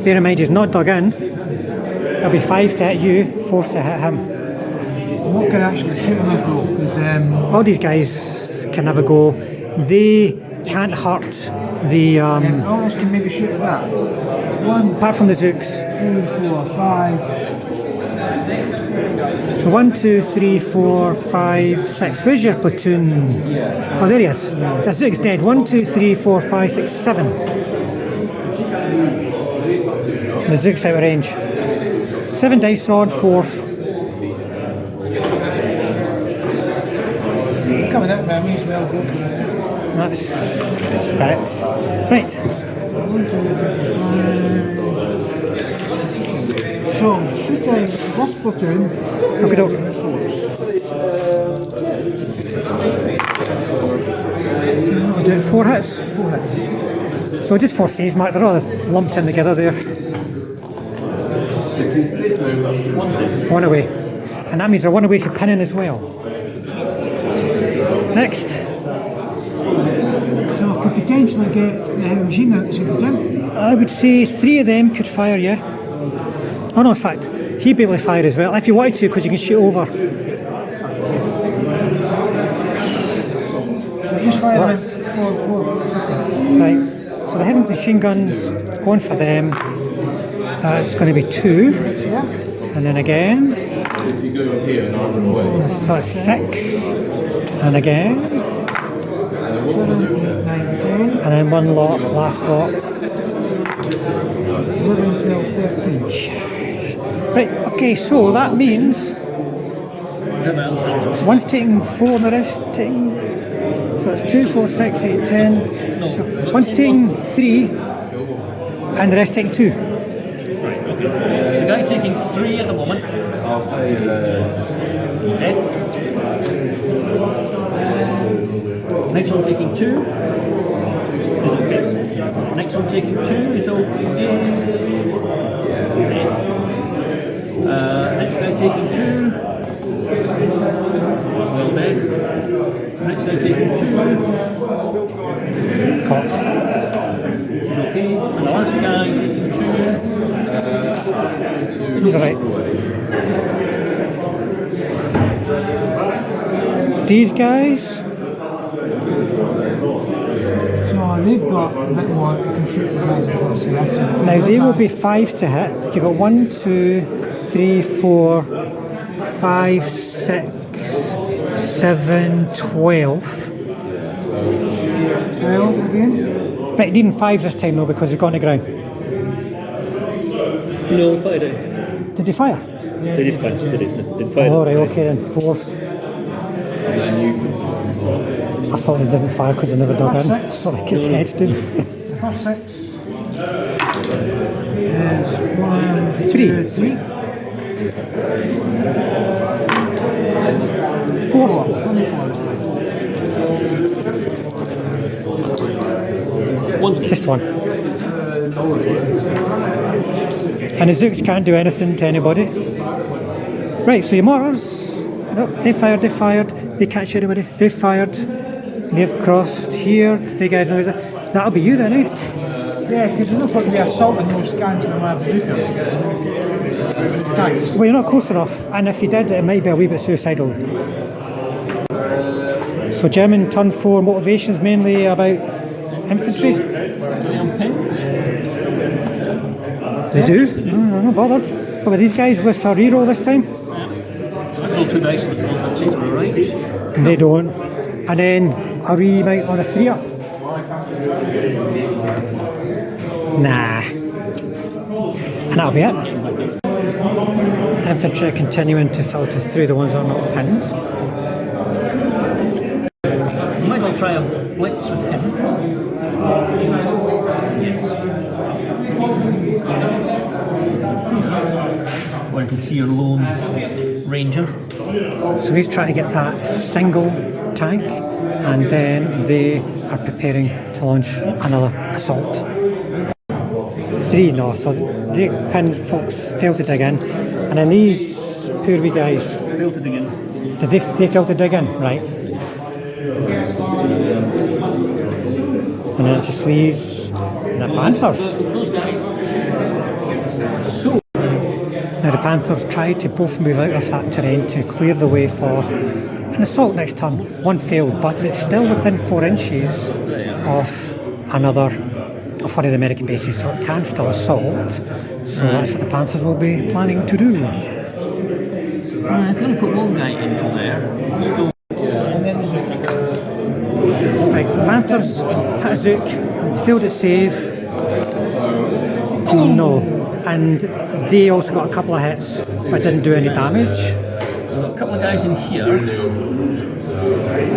bear in mind he's not dug in, it'll be 5 to hit you, 4 to hit him. What can actually shoot him with though? Because All these guys can have a go. They can't hurt the All this can maybe shoot at that. 1, apart from the Zooks. 2, 4, 5. So 1, 2, 3, 4, 5, 6. Where's your platoon? Oh, there he is. The Zook's dead. 1, 2, 3, 4, 5, 6, 7. The Zook's out of range. 7 dice on force. Coming up, man, may as well go for it. That's spirit. Right. So, shoot out this platoon. Okay, doke. I'll do 4 hits. 4 hits. So just 4 saves, Mark. They're all lumped in together there. 1 away. And that means they're 1 away to pinning as well. Next. So, I could potentially get the heavy machine gun to go down. I would say 3 of them could fire, yeah. Oh no, in fact, he'd be able to fire as well, if you wanted to, because you can shoot over. So, just fire it 4. Right, so the heavy machine gun's going for them. That's going to be 2. Yeah. And then again, If you go here and I run away, so it's 6. And again, 7, 8, 9, 10. and then 1 lot, last lot. 11, 12, 13. Right, okay, so that means one's taking 4 and the rest taking, so it's 2, 4, 6, 8, 10. So one's taking 3 and the rest taking 2. The guy taking 3 at the moment. I'll say Dead. Next one taking 2 is okay. Next one taking 2 is okay. Dead. Next guy taking 2 is well dead. Next guy taking 2 Caught. is okay. And the last guy taking 2 He's alright. These guys, So, they've got a bit more, they can shoot the guys across the ice. now they will be 5 to hit. You've got 1, 2, 3, 4, 5, 6, 7, 12. 12 again. Right, needing 5 this time though because he's gone to ground. No, fired it. Did they fire? They did fire. They did fire. Oh, right, okay then, 4. and then you can. I thought they didn't fire because they never dug in. First 6. So they kept the heads down. The first 6 is 1, 3. 2, 3. 4. Only 4. Just 1. And the Zooks can't do anything to anybody. Right, so your mortars. Nope, they fired, they can't shoot anybody. They fired, they've crossed here. They guys know that. That'll be you then, eh? Yeah, because there's no point in me assaulting those guns when I have bazookas. Thanks. Well, you're not close enough, and if you did, it might be a wee bit suicidal. So German turn 4 motivations mainly about infantry. They do? I'm not bothered. What about these guys with a reroll this time? I rolled 2 dice with one seems to be right. They don't. And then a remount on a 3-up. Nah. And that'll be it. Infantry continuing to filter through the ones that are not pinned. You might as well try a blitz with him. Yes. Where you can see your lone ranger. So he's trying to get that single tank, and then they are preparing to launch another assault. 3 no, so the pin folks failed to dig in, and then these poor wee guys. Failed to dig in. Did they fail to dig in? Right. And then it just leaves the Panthers. Those guys. So now the Panthers tried to both move out of that terrain to clear the way for an assault next turn. 1 failed, but it's still within 4 inches of another of one of the American bases, so it can still assault. So that's what the Panthers will be planning to do. I'm going to put one guy into there. Still. Right, Panthers hit a Zook, failed its save. No, and they also got a couple of hits, but didn't do any damage. A couple of guys in here.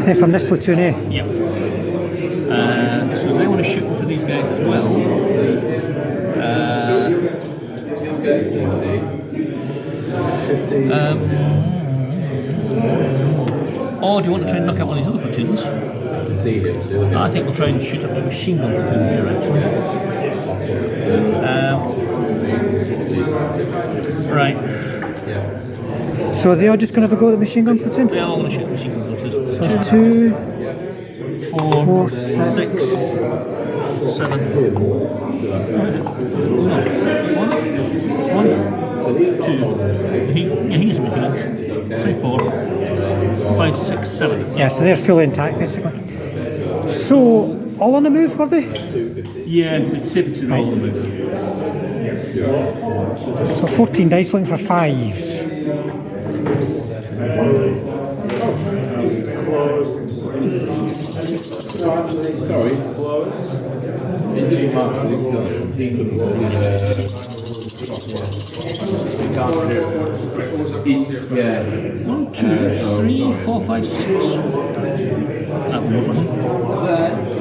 They're from this platoon, eh? Yep. So they want to shoot into these guys as well. Or do you want to try and knock out one of these other platoons? I think we'll try and shoot up the machine gun platoon here actually. Right. So they are just going to have a go at the machine gun platoon? They are all going to shoot the machine gun platoons. So 2, 4, 6, 7. 1, 2. He's a machine gun. 3, 4, 5, 6, 7. Yeah, so they're fully intact basically. So, all on the move, were they? Yeah, it's safe to all on the move. So 14 dice looking for 5s. Sorry. It didn't mark for the kill. He couldn't see yeah. 1, 2, 3, 4, 5, 6. That one was one.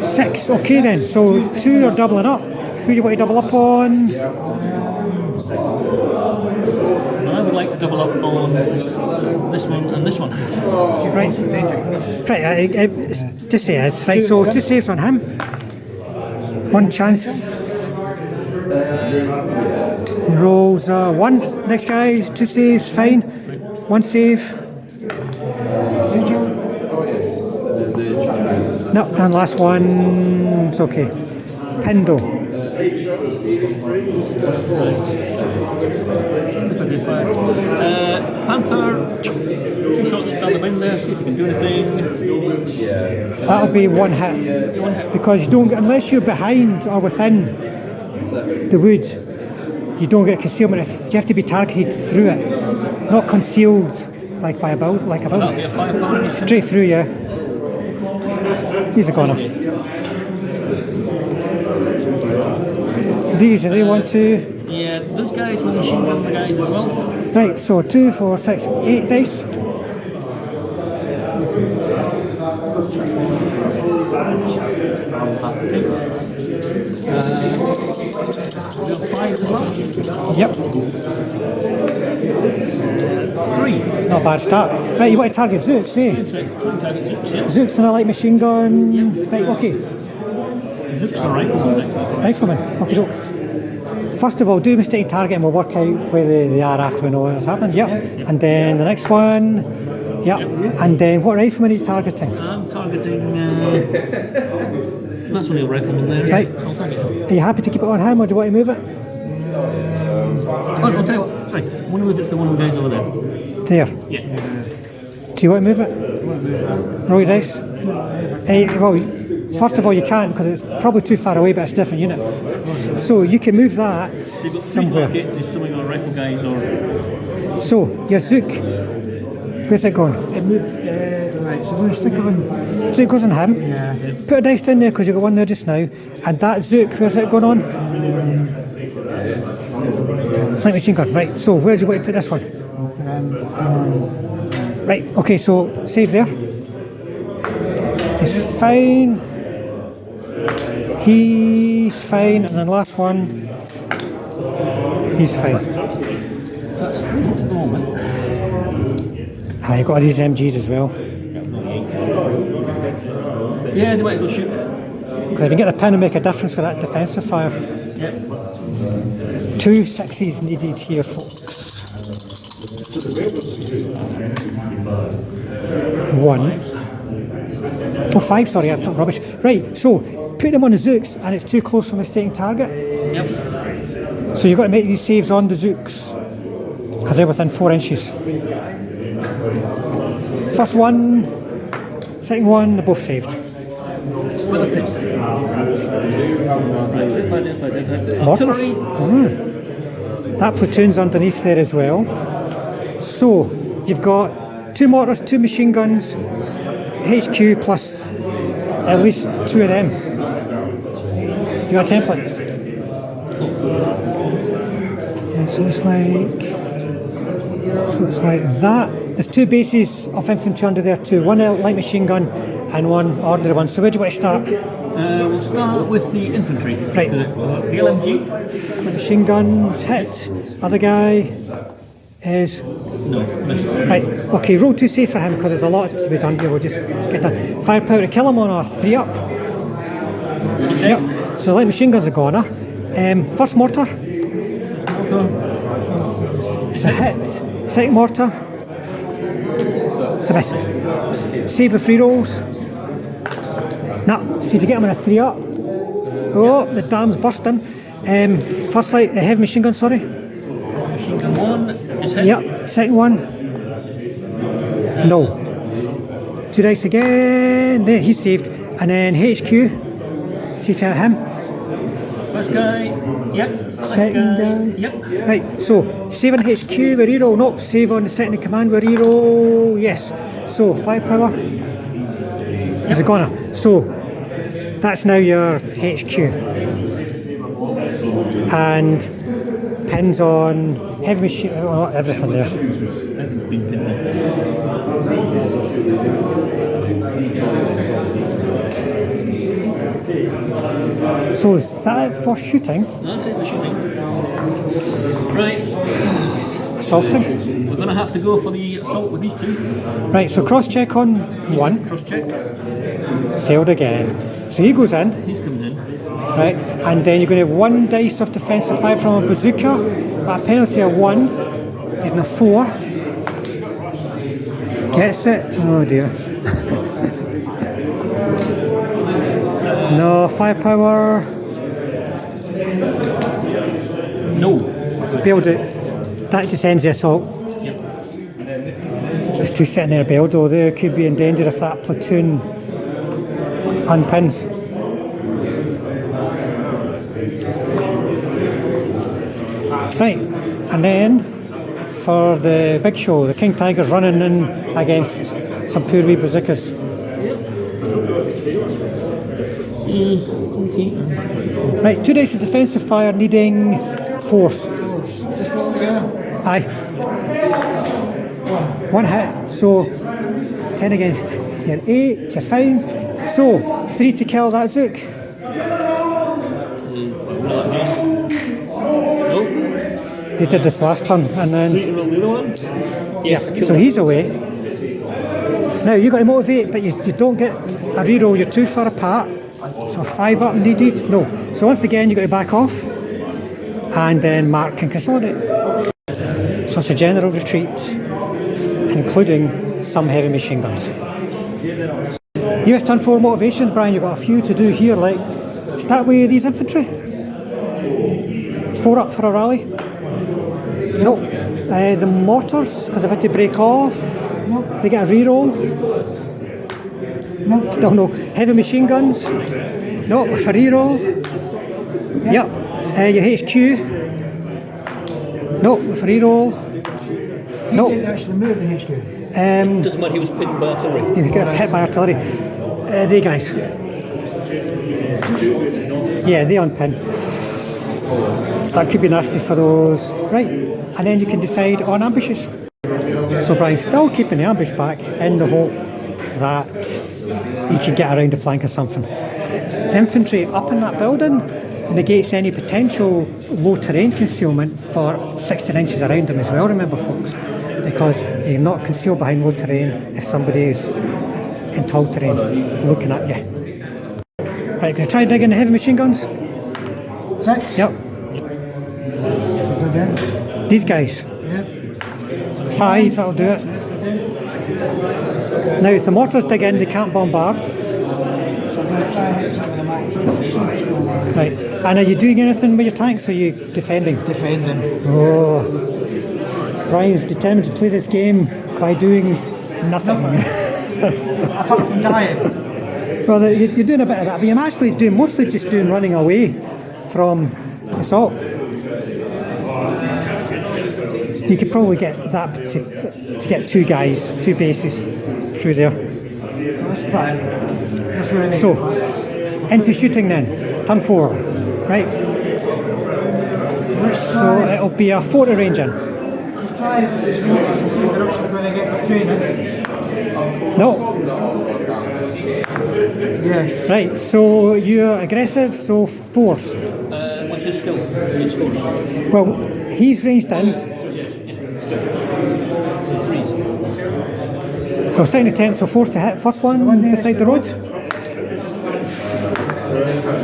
6, okay then. So 2 are doubling up. Who do you want to double up on? I would like to double up on this one and this one. Right, just say it is. Right, so 2 saves on him. 1 chance. He rolls 1. Next guy, 2 saves, fine. 1 save. No, and last one, it's okay. Pendo. Panther, 2 shots down the wind there, see if you can do anything. That'll be 1 hit. Because you don't get, unless you're behind or within the wood, you don't get concealment. You have to be targeted through it, not concealed like by a build, like a That'll be a firepower. straight through, yeah. He's a goner. These, do they want to? Yeah, those guys will machine gun the guys as well. Right, so 2, 4, 6, 8 dice. Yep. 3. Not a bad start. Right, you want to target Zooks, eh? Zooks and a light machine gun. Right, okay. Zooks are riflemen. Rifleman, okay doke. First of all, do mistake target and we'll work out where they are after we know what's happened. Yep. And then the next one. Yep. And then what rifleman are you targeting? I'm targeting. That's only a rifleman there. Right. So I'll target him. Are you happy to keep it on him or do you want to move it? I'll tell you what. Sorry, I want to move it to the one of the guys over there. There. Yeah. Do you want to move it? Roll your dice. Well, first of all, you can't because it's probably too far away, but it's a different unit. So you can move that So you've got 3 somewhere. targets, is some of your rifle guys or. So your Zook, where's it going? It moved, right, so I'm going to stick it on. So it goes on him. Yeah. Put a dice down there because you've got one there just now. And that Zook, where's it going on? Light machine gun. Right. So where do you want to put this one? Right. Okay. So save there. He's fine. He's fine. And then last one. He's fine. That's the moment. Ah, you've got these MGs as well. Yeah, they might as well shoot. Because if you get the pin and make a difference with that defensive fire. Yep. 2 6s needed here, folks. 1. Oh, 5, sorry, I've done rubbish. Right, so put them on the Zooks and it's too close for mistaking target. Yep. So you've got to make these saves on the Zooks. Because they're within 4 inches. First one, second one, they're both saved. Mortars. That platoon's underneath there as well. So you've got 2 mortars, 2 machine guns, HQ plus at least 2 of them. You got a template. Yeah, so it's like that. There's 2 bases of infantry under there too. One light machine gun and one ordinary one. So where do you want to start? We'll start with the infantry. Right. The LMG. Light machine guns hit. Other guy is No, missed. right. Okay, roll 2 safe for him because there's a lot to be done here. We'll just get done. Firepower to kill him on a 3 up. Yep. So light machine guns are goner. First mortar. It's a hit. Second mortar. It's a miss. Save with 3 rolls. Now, see if you get him in a 3 up. Oh, the dam's bursting. First light, heavy machine gun, sorry. Machine gun 1 is hit. Yep, second one. No. 2 dice again. There, he's saved. And then HQ. See if you hit him. First guy. Yep. Second guy. Yep. Right, so save on HQ with reroll. No, save on the second in command with reroll. Yes. So firepower. Is a goner. So that's now your HQ. And pins on heavy machine. Oh, everything there. Everything's been pinned there. So is that it for shooting? That's it for shooting. Right. Assaulting? We're going to have to go for the assault with these 2. Right, so cross check on 1. Cross check. Failed again. So he goes in. He's coming in. Right, and then you're going to have 1 dice of defensive 5 from a bazooka, at a penalty of 1, getting a 4. Gets it? Oh dear. No, firepower. No. Failed it. That just ends the assault. Yep. There's 2 sitting there, Beldo. They could be in danger if that platoon unpins. Right, and then for the big show, the King Tiger's running in against some poor wee bazookas. Okay. Right, 2 dice of defensive fire needing force. Just roll again. Aye. 1 hit, so 10 against your 8, you're fine. So, 3 to kill that Zook. Nope. They did this last turn, and then Roll the other one. Yes, so he's away. Now you got to motivate, but you don't get a reroll. You're too far apart. So 5 up needed. No. So once again you got to back off, and then Mark can consolidate. So it's a general retreat, including some heavy machine guns. US turn 4 motivations, Brian. You've got a few to do here. Like start with these infantry. 4 up for a rally. No. The mortars, because they've had to break off. No. They get a reroll. No. Still no. Heavy machine guns. No. For reroll. Yep. Your HQ. No. For reroll. No. He didn't actually move the HQ. Doesn't matter, he was pinned by artillery. You got hit by artillery. They guys. Yeah, they unpin. That could be nasty for those. Right, and then you can decide on ambushes. So Brian's still keeping the ambush back in the hope that he can get around the flank or something. The infantry up in that building negates any potential low terrain concealment for 16 inches around them as well, remember folks, because you're not concealed behind low terrain if somebody is in tall terrain looking at you. Right, going to try digging the heavy machine guns? 6. Yep. So go again. These guys. Yep. 5, that'll do it. Now if the mortars dig in, they can't bombard. So I'm going to try and hit some of the mortars. Right, and are you doing anything with your tanks or are you defending? Defending. Oh, Brian's determined to play this game by doing nothing. Apart from dying. Well, you're doing a bit of that, but I'm actually mostly just doing running away from assault. You could probably get that to get two bases through there. So let's try it. That's what I mean. So, into shooting then, turn 4, right? So it'll be a 40 range in. Try this mortars and see if they're actually going to get the training. No. Yes. Right, so you're aggressive, so force. What's your skill? Shoots force. Well, he's ranged in. So second attempt, so force to hit first one beside the road.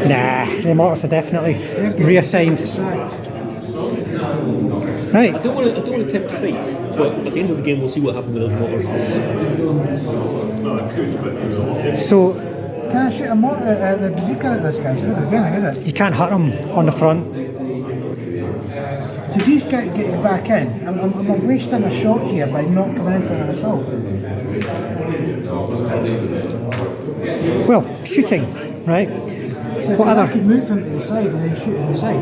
Nah, the mortars are definitely reassigned. Right. I don't want to attempt to fight, but at the end of the game we'll see what happens with those mortars. So Can I shoot a mortar at the bazooka at this guy? It's not the beginning, is it? you can't hit him on the front. So if he's getting back in, I'm wasting a shot here by not coming in for an assault. Well, shooting, right? So What I other? could move him to the side and then shoot him the side.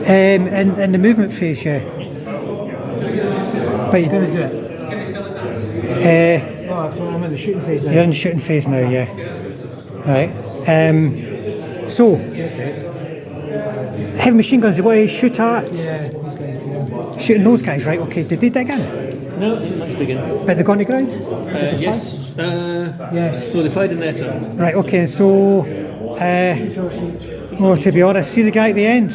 In the movement phase, yeah. But He's going to do it. Oh, so I'm in the shooting phase now. you're in the shooting phase now, yeah. Right. So heavy machine guns, you want to shoot at? Yeah, these guys, yeah. Shooting those guys, right? Okay. Did they dig in? No, they didn't manage to dig in. But they got on the ground? Yes. Yes. No, they fired in their turn. Right. Okay. So. Well, to be honest, see the guy at the end.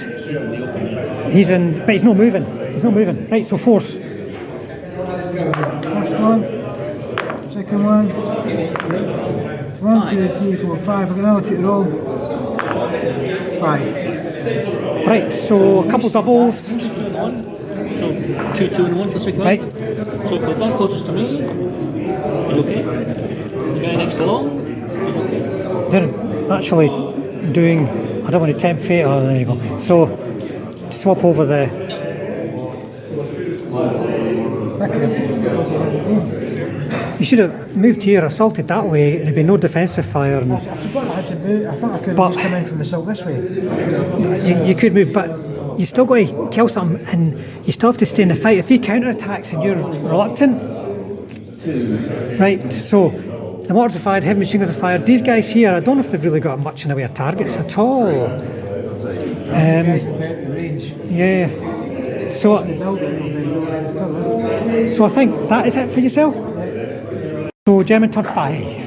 He's in, but he's not moving. He's not moving. Right. So force. First one. Second one. 1, 2, 3, 4, 5. I can another shoot roll. 5. Right. So a couple doubles. So 2, 2 and 1 for the second Right. one. So for that closest to me is okay. The guy next along is okay. They're actually doing. I don't want to tempt fate. Oh, there you go. So swap over the. You should have moved here, assaulted that way. There'd be no defensive fire. And I forgot I had to move. I thought I could But- just come in from the assault this way. you could move, but you still got to kill something, and you still have to stay in the fight. If he counterattacks and you're reluctant, right? So the mortars are fired, heavy machine guns are fired. These guys here, I don't know if they've really got much in the way of targets at all. Guys about the range. Yeah. So, The building will be no line of cover. so I think that is it for yourself. So German turn 5.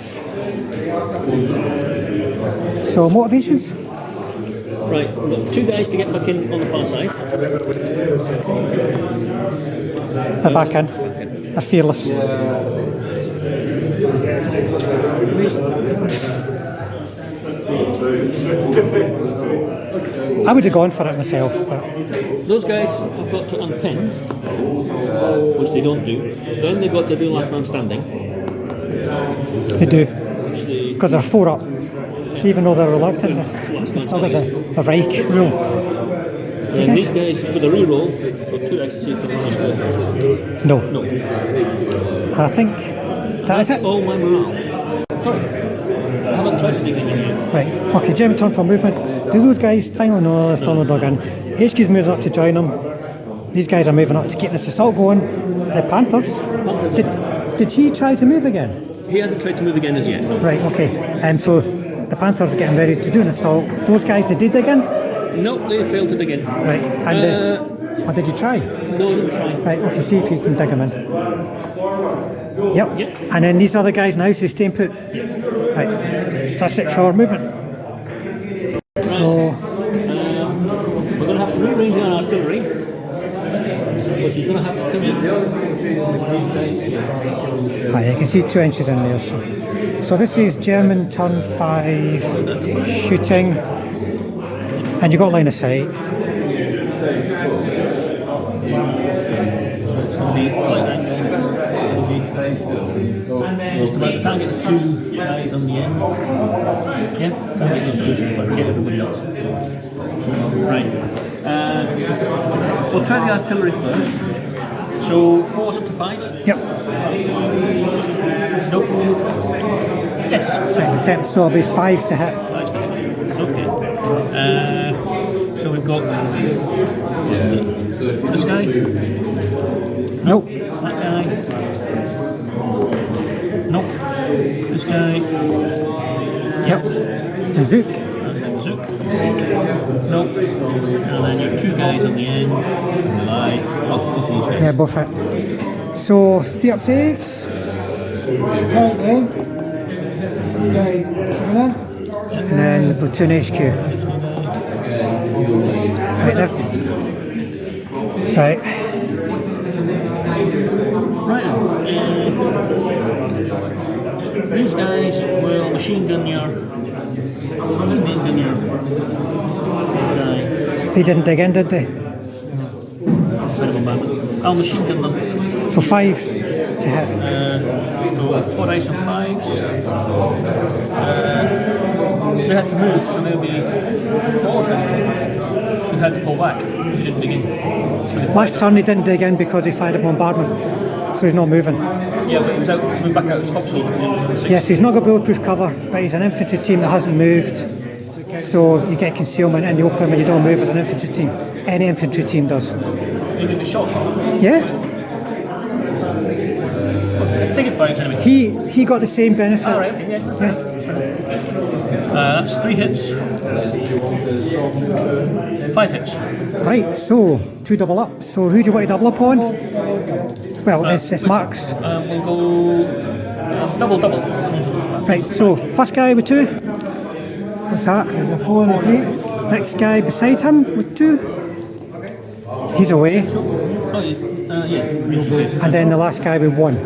So motivations. Right, we've got 2 guys to get back in on the far side. They're back in. They're fearless. I would have gone for it myself, but Those guys have got to unpin, which they don't do. Then they've got to do last man standing, they do. which they Because they're 4 up. Even though they're reluctant, they've still got the Reich rule. and these guys with a reroll got 2 extra to see if they manage to. No. No, And I think that is it. all my morale. Sorry, I haven't tried to dig in yet. Right. Okay, German turn for movement. Do those guys finally know they're still not dug in? HQ's moving up to join them. These guys are moving up to keep this assault going. The Panthers. Did he try to move again? He hasn't tried to move again as yet. No. Right, okay. And so the Panthers are getting ready to do an assault. Those guys, did they dig in? No, they failed to dig in. Right. And or did you try? No, they didn't try. Right, okay, see if you can dig them in. Yep. Yep. And then these other guys now, so staying put. Right. That's it for movement. So, We're going to have to rearrange our artillery, which is going to have to come in. right, you can see 2 inches in there. So this is German turn 5 shooting. And you got line of sight. It's going to be like that. Just about target the 2 guys on the end. Yeah, target those 2, but get everybody else. Right. We'll try the artillery first. So 4's up to 5. Yep. Nope. Yes. Second attempt, so it'll be 5 to hit. Okay. So we've got this guy. Nope. That guy. Nope. This guy. Yep. The Zook. And then Zook. Nope. And then your two guys on the end. Like, both of these guys. Yeah, both hit. So 3 up saves. Right then. Okay, something And then platoon HQ. Right there. Right. Right then. These guys will machine gun your guy. They didn't dig in, did they? I'll machine gun them. So 5 to hit. So 4 dice and 5s. They had to move, so they'll be 4 of them. Who had to fall back. He didn't dig in. Last turn he didn't dig in because he fired a bombardment. So he's not moving. Yeah, but he was out, coming back out of his foxhole. Yes, he's not got bulletproof cover, but he's an infantry team that hasn't moved. So you get concealment in the open when you don't move as an infantry team. Any infantry team does. He did the shot. Yeah? Take it 5 anyway. He got the same benefit. Alright, okay, yeah. That's 3 hits. 5 hits. Right, so 2 double up. So who do you want to double up on? Well, it's marks. We'll go double. Right, so first guy with 2. What's that? There's a 4 and a 3. Next guy beside him with 2. He's away. Oh, yes. And then the last guy with 1.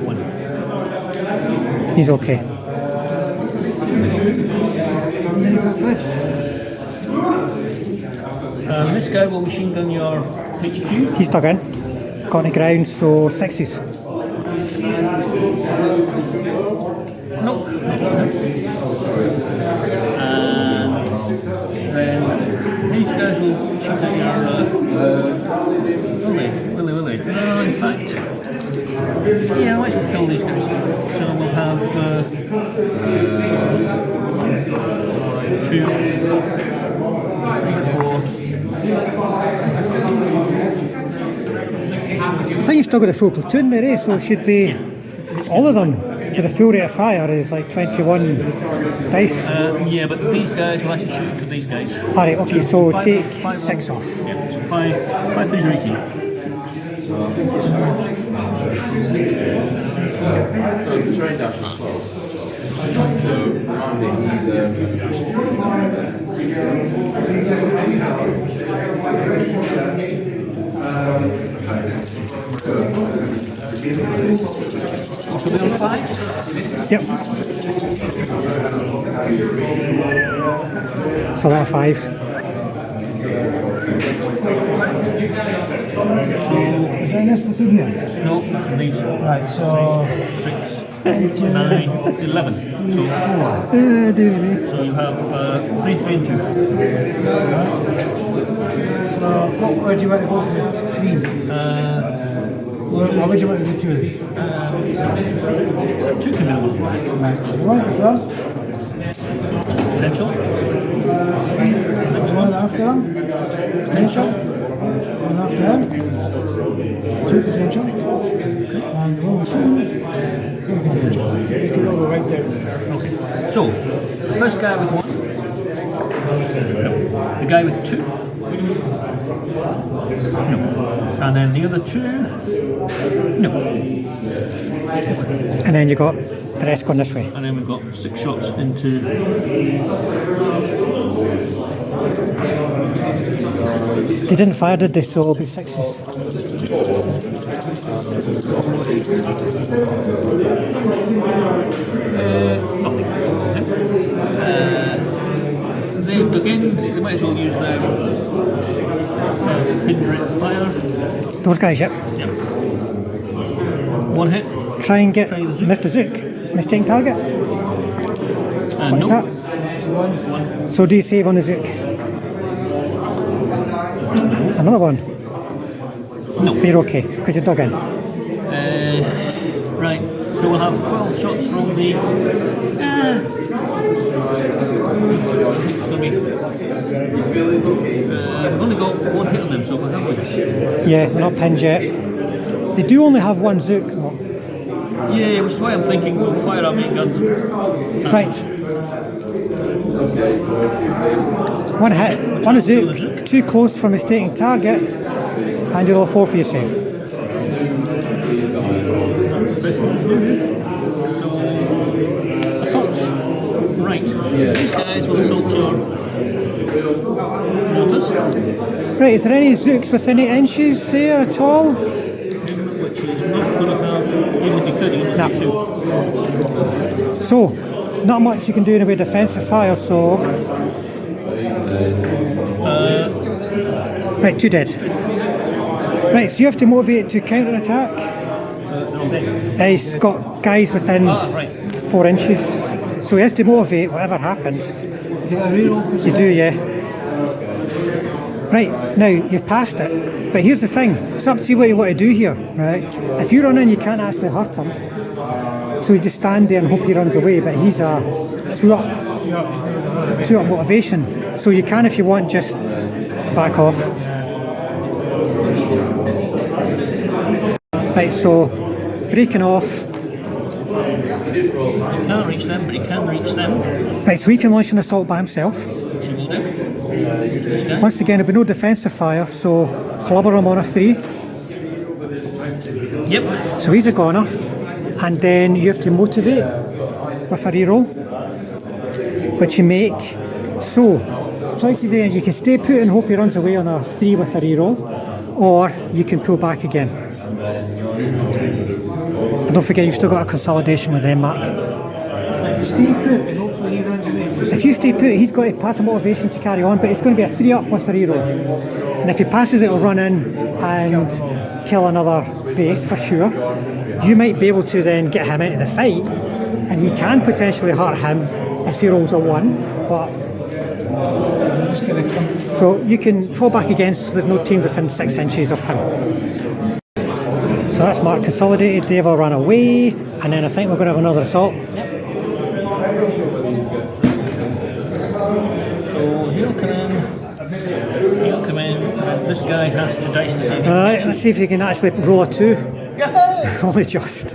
He's okay. This guy will machine gun your HQ. He's dug in. Got on the ground, so 6s. Nope. And then these guys will shoot at your. Will they? No, in fact. Yeah, let's kill these guys. So we'll have 2, 3, 4. I think you've still got a full platoon there, eh? So it should be all of them with a full rate of fire is like 21 dice. Yeah, but these guys will actually shoot to these guys. Alright, okay, so take five 6 off. Yeah, so 5 3 are 18. Train dash as well. So, Andy, So we're on 5? Yep. It's a lot of 5s. Is there this platoon here? No, these. Right, so 6, 9, 11. So you have 3, 3 and 2. So where do you want to go for the 3? What would you want to do 2? 2 can be the one. Right, so the one at the front, Potential. there's one after him, potential, one after him, 2 potential, and one with 2 potential. You can all go right down there. Okay. So, the first guy with 1. No. The guy with 2. No. And then the other 2. No. And then you got the rest going this way. And then we've got 6 shots into. They didn't fire, did they? So it'll be 6s. Nothing. They've dug in, they might as well use their hidden rate of fire. Those guys, yep. Yep. 1 hit. Try and get Try the Zook. Mr. Zook. Mistake target. What's Nope. that? So do you save on the Zook? Another one. No. But you're okay, because you dug in. Right, so So we'll have 12 shots from the. It's going to be. We've only got one hit on them so far, haven't we? Yeah, not pinned yet. They do only have one Zook though. Yeah, which is why I'm thinking we'll fire our main guns. Right. One hit, one Zook, too close for mistaking target, and you'll roll 4 for your save. Assault. Right. These guys will assault your mortars. Right, is there any Zooks within 8 inches there at all? Which is not going to have, even if you could, you No. So, not much you can do in a way of defensive fire, so... Right, 2 dead. Right, so you have to motivate to counter-attack. He's got guys within 4 inches, so he has to motivate whatever happens. You do, yeah. Right, now you've passed it, but here's the thing, it's up to you what you want to do here, right? If you run in, you can't actually hurt him, so you just stand there and hope he runs away, but he's a 2-up motivation, so you can, if you want, just back off. Right, so breaking off. You can't reach them, but you can reach them. Right, so he can launch an assault by himself. Which you will do. Once again, there'll be no defensive fire, so clobber him on a 3. Yep. So he's a goner. And then you have to motivate with a reroll, which you make. So, choices are you can stay put and hope he runs away on a 3 with a reroll, or you can pull back again. And don't forget, you've still got a consolidation with them, Mark. Stay put and hopefully he runs away. If you stay put, he's got to pass a motivation to carry on, but it's going to be a 3-up with a reroll. And if he passes it, he'll run in and kill another base for sure. You might be able to then get him into the fight, and he can potentially hurt him if he rolls a 1, but... So you can fall back again, so there's no team within 6 inches of him. So that's Mark consolidated, Dave will run away, and then I think we're going to have another assault. So he'll come in, and this guy has to dice to save. Alright, let's see if you can actually roll a 2. Only just.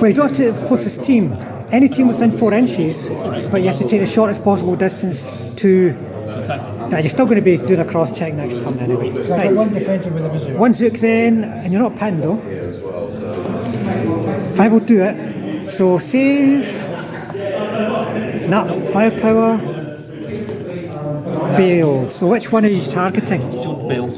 Well, you don't have to closest team. Any team within 4 inches, but you have to take the shortest possible distance to... Yeah, you're still going to be doing a cross check next turn anyway. So I've got one defensive with a bazooka. 1 Zook then, and you're not pinned though. 5 will do it. So save. No, firepower. Bailed. So which one are you targeting? Bail.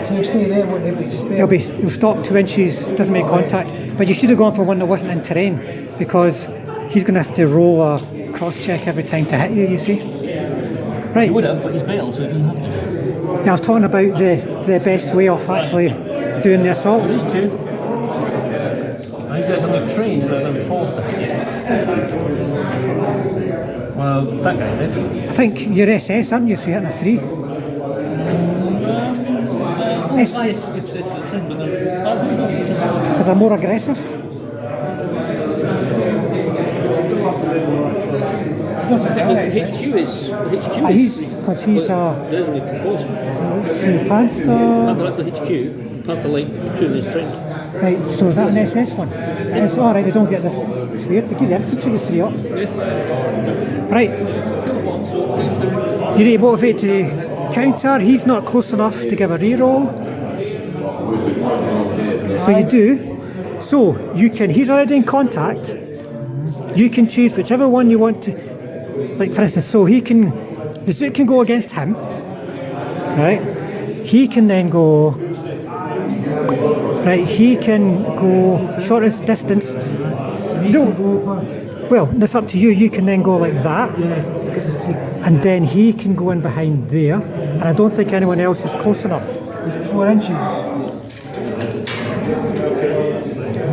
So he'll stay there, won't he? But just bail. He'll stop 2 inches, doesn't make contact. But you should have gone for one that wasn't in terrain, because he's going to have to roll a cross check every time to hit you, you see. Right. He would have, but he's bailed, so he doesn't have to. Yeah, I was talking about the best way of actually doing the assault. These two. These guys only trained rather than forced to hit you. Well, that guy's dead. I think you're SS, aren't you? So you're hitting a 3. It's a trend with them. Because they're more aggressive. The HQ is. Because he's a... There's only proportion. Let's see, Panther... Panther, that's the HQ. Panther Light 2 is trained. Right, so is that an SS one? It's alright, they don't get this. It's weird, they give the infantry the 3 up. Right. You need to motivate to counter. He's not close enough to give a reroll. So you do. So you can, he's already in contact. You can choose whichever one you want to, like for instance, so he can, the Zook can go against him, right? He can then go, right, he can go shortest distance. You don't go for, well, it's up to you. You can then go like that, and then he can go in behind there, and I don't think anyone else is close enough. Is it 4 inches?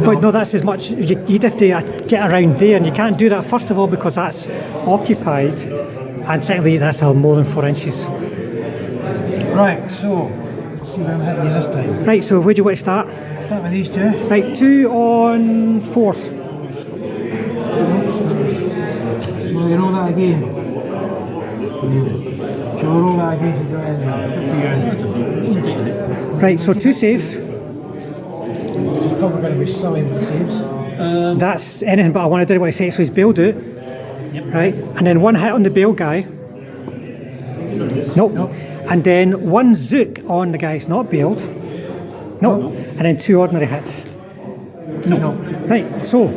But no, that's as much, you'd have to get around there, and you can't do that first of all because that's occupied, and secondly, that's more than 4 inches. Right, so let's see where I'm hitting you this time. Right, so where do you want to start? Start with these two. Right, 2 on 4s. Will you roll that again? Shall I roll that again? It's up to you. Right, so 2 saves. It's probably going to be silly with saves. That's anything but I want to do what I say, so he's bailed out. Right, and then 1 hit on the bail guy. Nope. And then 1 zook on the guy who's not bailed. Nope. And then 2 ordinary hits. No. Right, so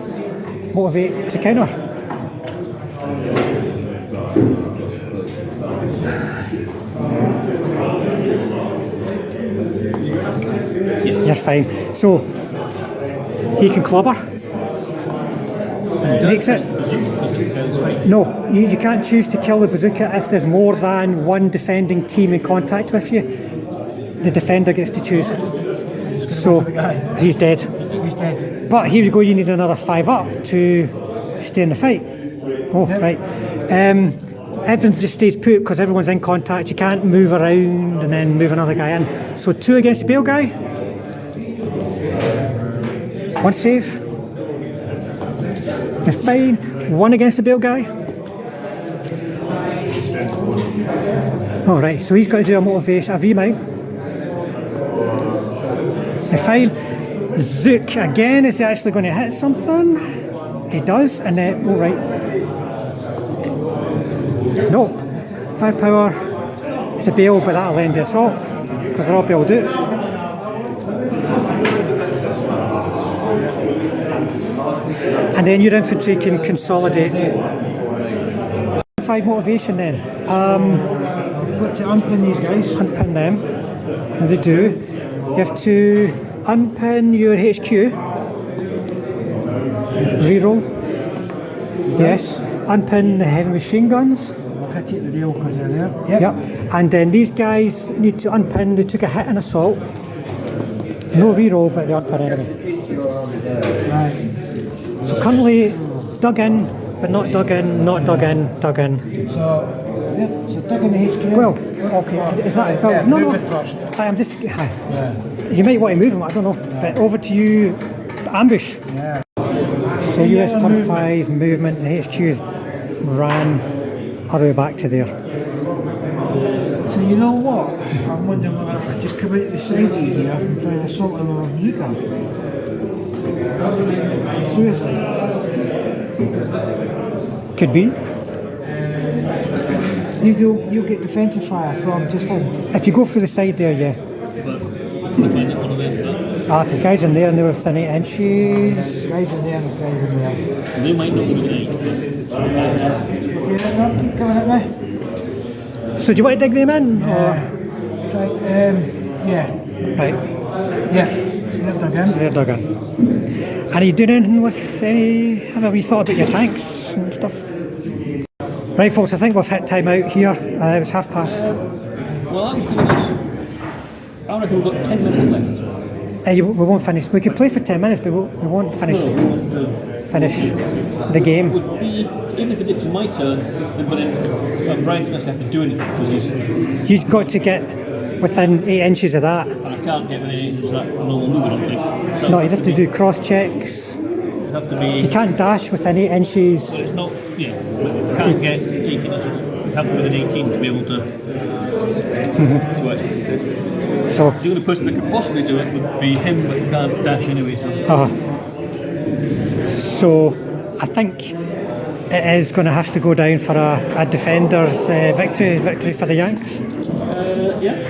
motivate to counter. You're fine. So he can clobber. Makes it. No, you can't choose to kill the bazooka if there's more than 1 defending team in contact with you. The defender gets to choose. So he's dead. He's dead. But here you go, you need another 5 up to stay in the fight. Oh, right. Everyone just stays put because everyone's in contact. You can't move around and then move another guy in. So 2 against the bail guy. 1 save. They're fine. 1 against the bail guy. Alright, so he's got to do a motivation, a V-mount. They're fine. Zook again, is he actually going to hit something? He does, and then, alright. Nope. Firepower. It's a bail, but that'll end us off because they're all bailed out. And then your infantry can consolidate. 5 motivation then. Got to unpin these guys. Unpin them. And they do. You have to unpin your HQ. Reroll. Yes. Unpin the heavy machine guns. I take the rail because they're there. Yep. And then these guys need to unpin. They took a hit in assault. No reroll, but they unpin anyway. Right. So currently dug in, but not dug in, not dug in, dug in. So dug in the HQ. Well, okay. Is that well, no, movement first. I'm just. You might want to move them. I don't know. But over to you. Ambush. Yeah. So US 1-5 movement. The HQ's ran all the way back to there. So you know what? I'm wondering whether I could just come out to the side of you here and try and assault him with a bazooka. Seriously. Could be. You'll get defensive fire from just him. If you go through the side there, yeah. Ah, there's guys in there and they were within 8 inches. There's guys in there and there's guys in there. They might not be right. Okay, no, keep coming at me. So do you want to dig them in? Yeah. Yeah. Right. Yeah. So they're dug in. They're dug in. And are you doing anything with any... Have you thought about your tanks and stuff? Right, folks, I think we've hit time out here. It was past. Well, I was giving us. I reckon we've got 10 minutes left. We won't finish. We could play for 10 minutes, but we won't finish the game. Would be, even if it gets to my turn, but then Brian's going to have to do anything because You've got to get within 8 inches of that. and I can't get within 8 inches of that normal movement, I don't think. So No, you'd have to do cross checks. it'd have to be. You can't dash within 8 inches. But it's not. Yeah, you can't get 18 inches. You have to be within 18 to be able to. To actually. So, The only person that could possibly do it would be him, but he can't dash anyway. so I think it is going to have to go down for a defender's victory for the Yanks. Yeah.